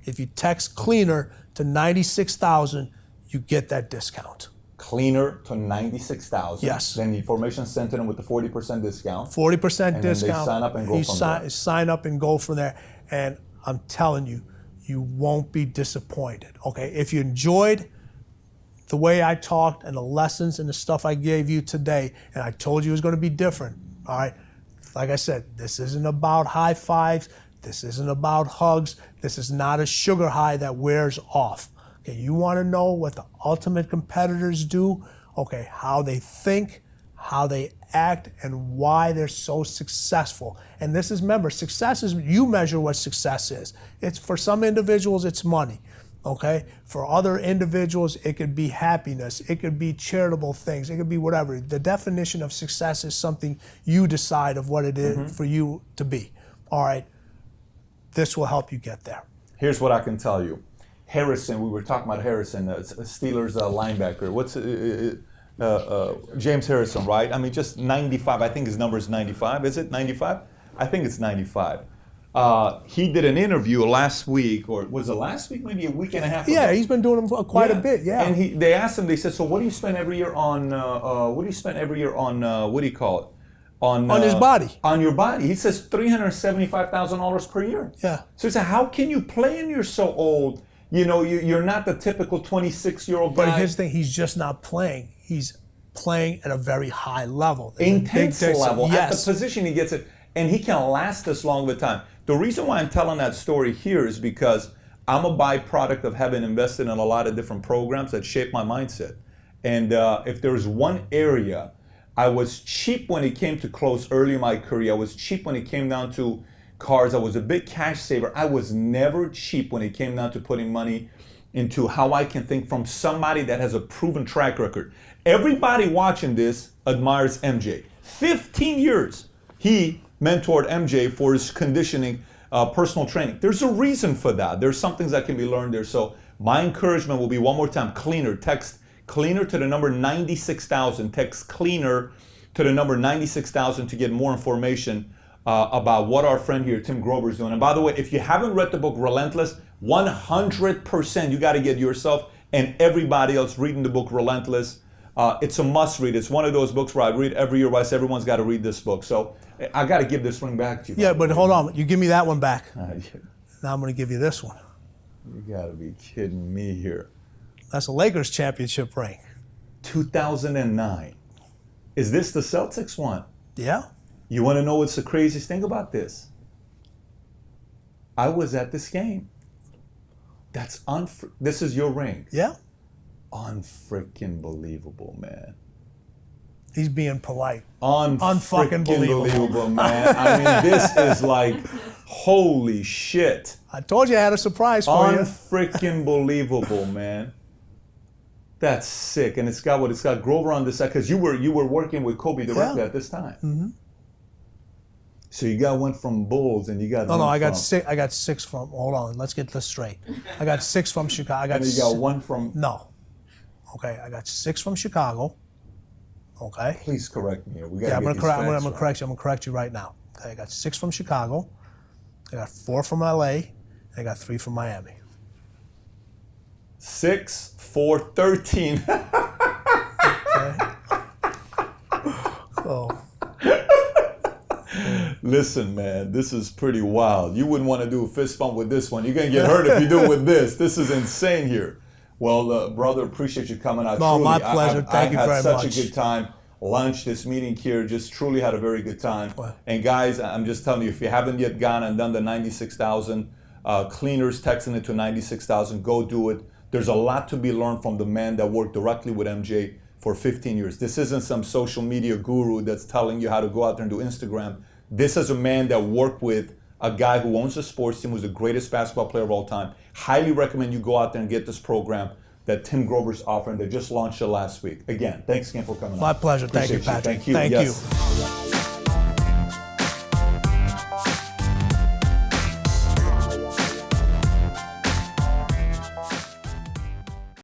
If you text cleaner to 96,000, you get that discount. Cleaner to 96,000. Yes. Then the information sent to them with the 40% discount. 40% and discount. Then they sign up and go from there. Sign up and go from there. And I'm telling you, you won't be disappointed. Okay. If you enjoyed the way I talked and the lessons and the stuff I gave you today, and I told you it was going to be different. All right. Like I said, this isn't about high fives. This isn't about hugs. This is not a sugar high that wears off. Okay, you want to know what the ultimate competitors do? Okay, how they think, how they act, and why they're so successful. And this is, remember, success is, you measure what success is. It's, for some individuals, it's money. Okay, for other individuals, it could be happiness, it could be charitable things, it could be whatever. The definition of success is something you decide of what it is for you to be. All right, this will help you get there. Here's what I can tell you. Harrison, we were talking about Harrison, Steelers linebacker. What's James Harrison, right? I mean, just 95. I think his number is 95. Is it 95? I think it's 95. He did an interview last week, or was it last week? Maybe a week and a half ago. Yeah, he's been doing them quite a bit. Yeah. And they asked him. They said, "So what do you spend every year on? What do you spend every year on? What do you call it? On his body. On your body." He says $375,000 per year. Yeah. So he said, "How can you play and you're so old? You know, you're not the typical 26-year-old guy." But here's the thing: he's just not playing. He's playing at a very high level. Intense level. Yes. At the position he gets it, and he can last this long of a time. The reason why I'm telling that story here is because I'm a byproduct of having invested in a lot of different programs that shaped my mindset. And if there's one area, I was cheap when it came to clothes early in my career. I was cheap when it came down to cars. I was a big cash saver. I was never cheap when it came down to putting money into how I can think from somebody that has a proven track record. Everybody watching this admires MJ. 15 years he mentored MJ for his conditioning, personal training. There's a reason for that. There's some things that can be learned there. So my encouragement will be, one more time, cleaner. Text cleaner to the number 96,000. Text cleaner to the number 96,000 to get more information about what our friend here, Tim Grover, is doing. And by the way, if you haven't read the book Relentless, 100% you got to get yourself and everybody else reading the book Relentless. It's a must read. It's one of those books where I read every year, where I say everyone's got to read this book. So I got to give this ring back to you. Yeah, but hold on. You give me that one back. Yeah. Now I'm going to give you this one. You got to be kidding me here. That's a Lakers championship ring. 2009. Is this the Celtics one? Yeah. You want to know what's the craziest thing about this? I was at this game. This is your ring. Yeah. Unfreaking believable, man. He's being polite. Unfucking believable, man. I mean, this is like, holy shit. I told you I had a surprise for you. Unfreaking believable, man. That's sick, and it's got Grover on this side, because you were working with Kobe directly at this time. Mm-hmm. So you got one from Bulls, and you got I got six from. Hold on, let's get this straight. I got 6 from Chicago. And you got one from. No. Okay, I got 6 from Chicago. Okay. Please correct me. I'm gonna correct you. I'm gonna correct you right now. Okay, I got 6 from Chicago. I got 4 from LA. And I got 3 from Miami. 6, 4, 13. Okay. So. Listen, man, this is pretty wild. You wouldn't want to do a fist bump with this one. You're gonna get hurt if you do it with this. This is insane here. Well, brother, appreciate you coming out. No, truly, my pleasure. Thank you very much. I had such a good time. Lunch, this meeting here, just truly had a very good time. Wow. And guys, I'm just telling you, if you haven't yet gone and done the 96,000 cleaners, texting it to 96,000, go do it. There's a lot to be learned from the man that worked directly with MJ for 15 years. This isn't some social media guru that's telling you how to go out there and do Instagram. This is a man that worked with a guy who owns a sports team, who's the greatest basketball player of all time. Highly recommend you go out there and get this program that Tim Grover's offering. They just launched it last week. Again, thanks again for coming on. My pleasure. Thank you, Appreciate Patrick. Thank you. Thank Yes. you.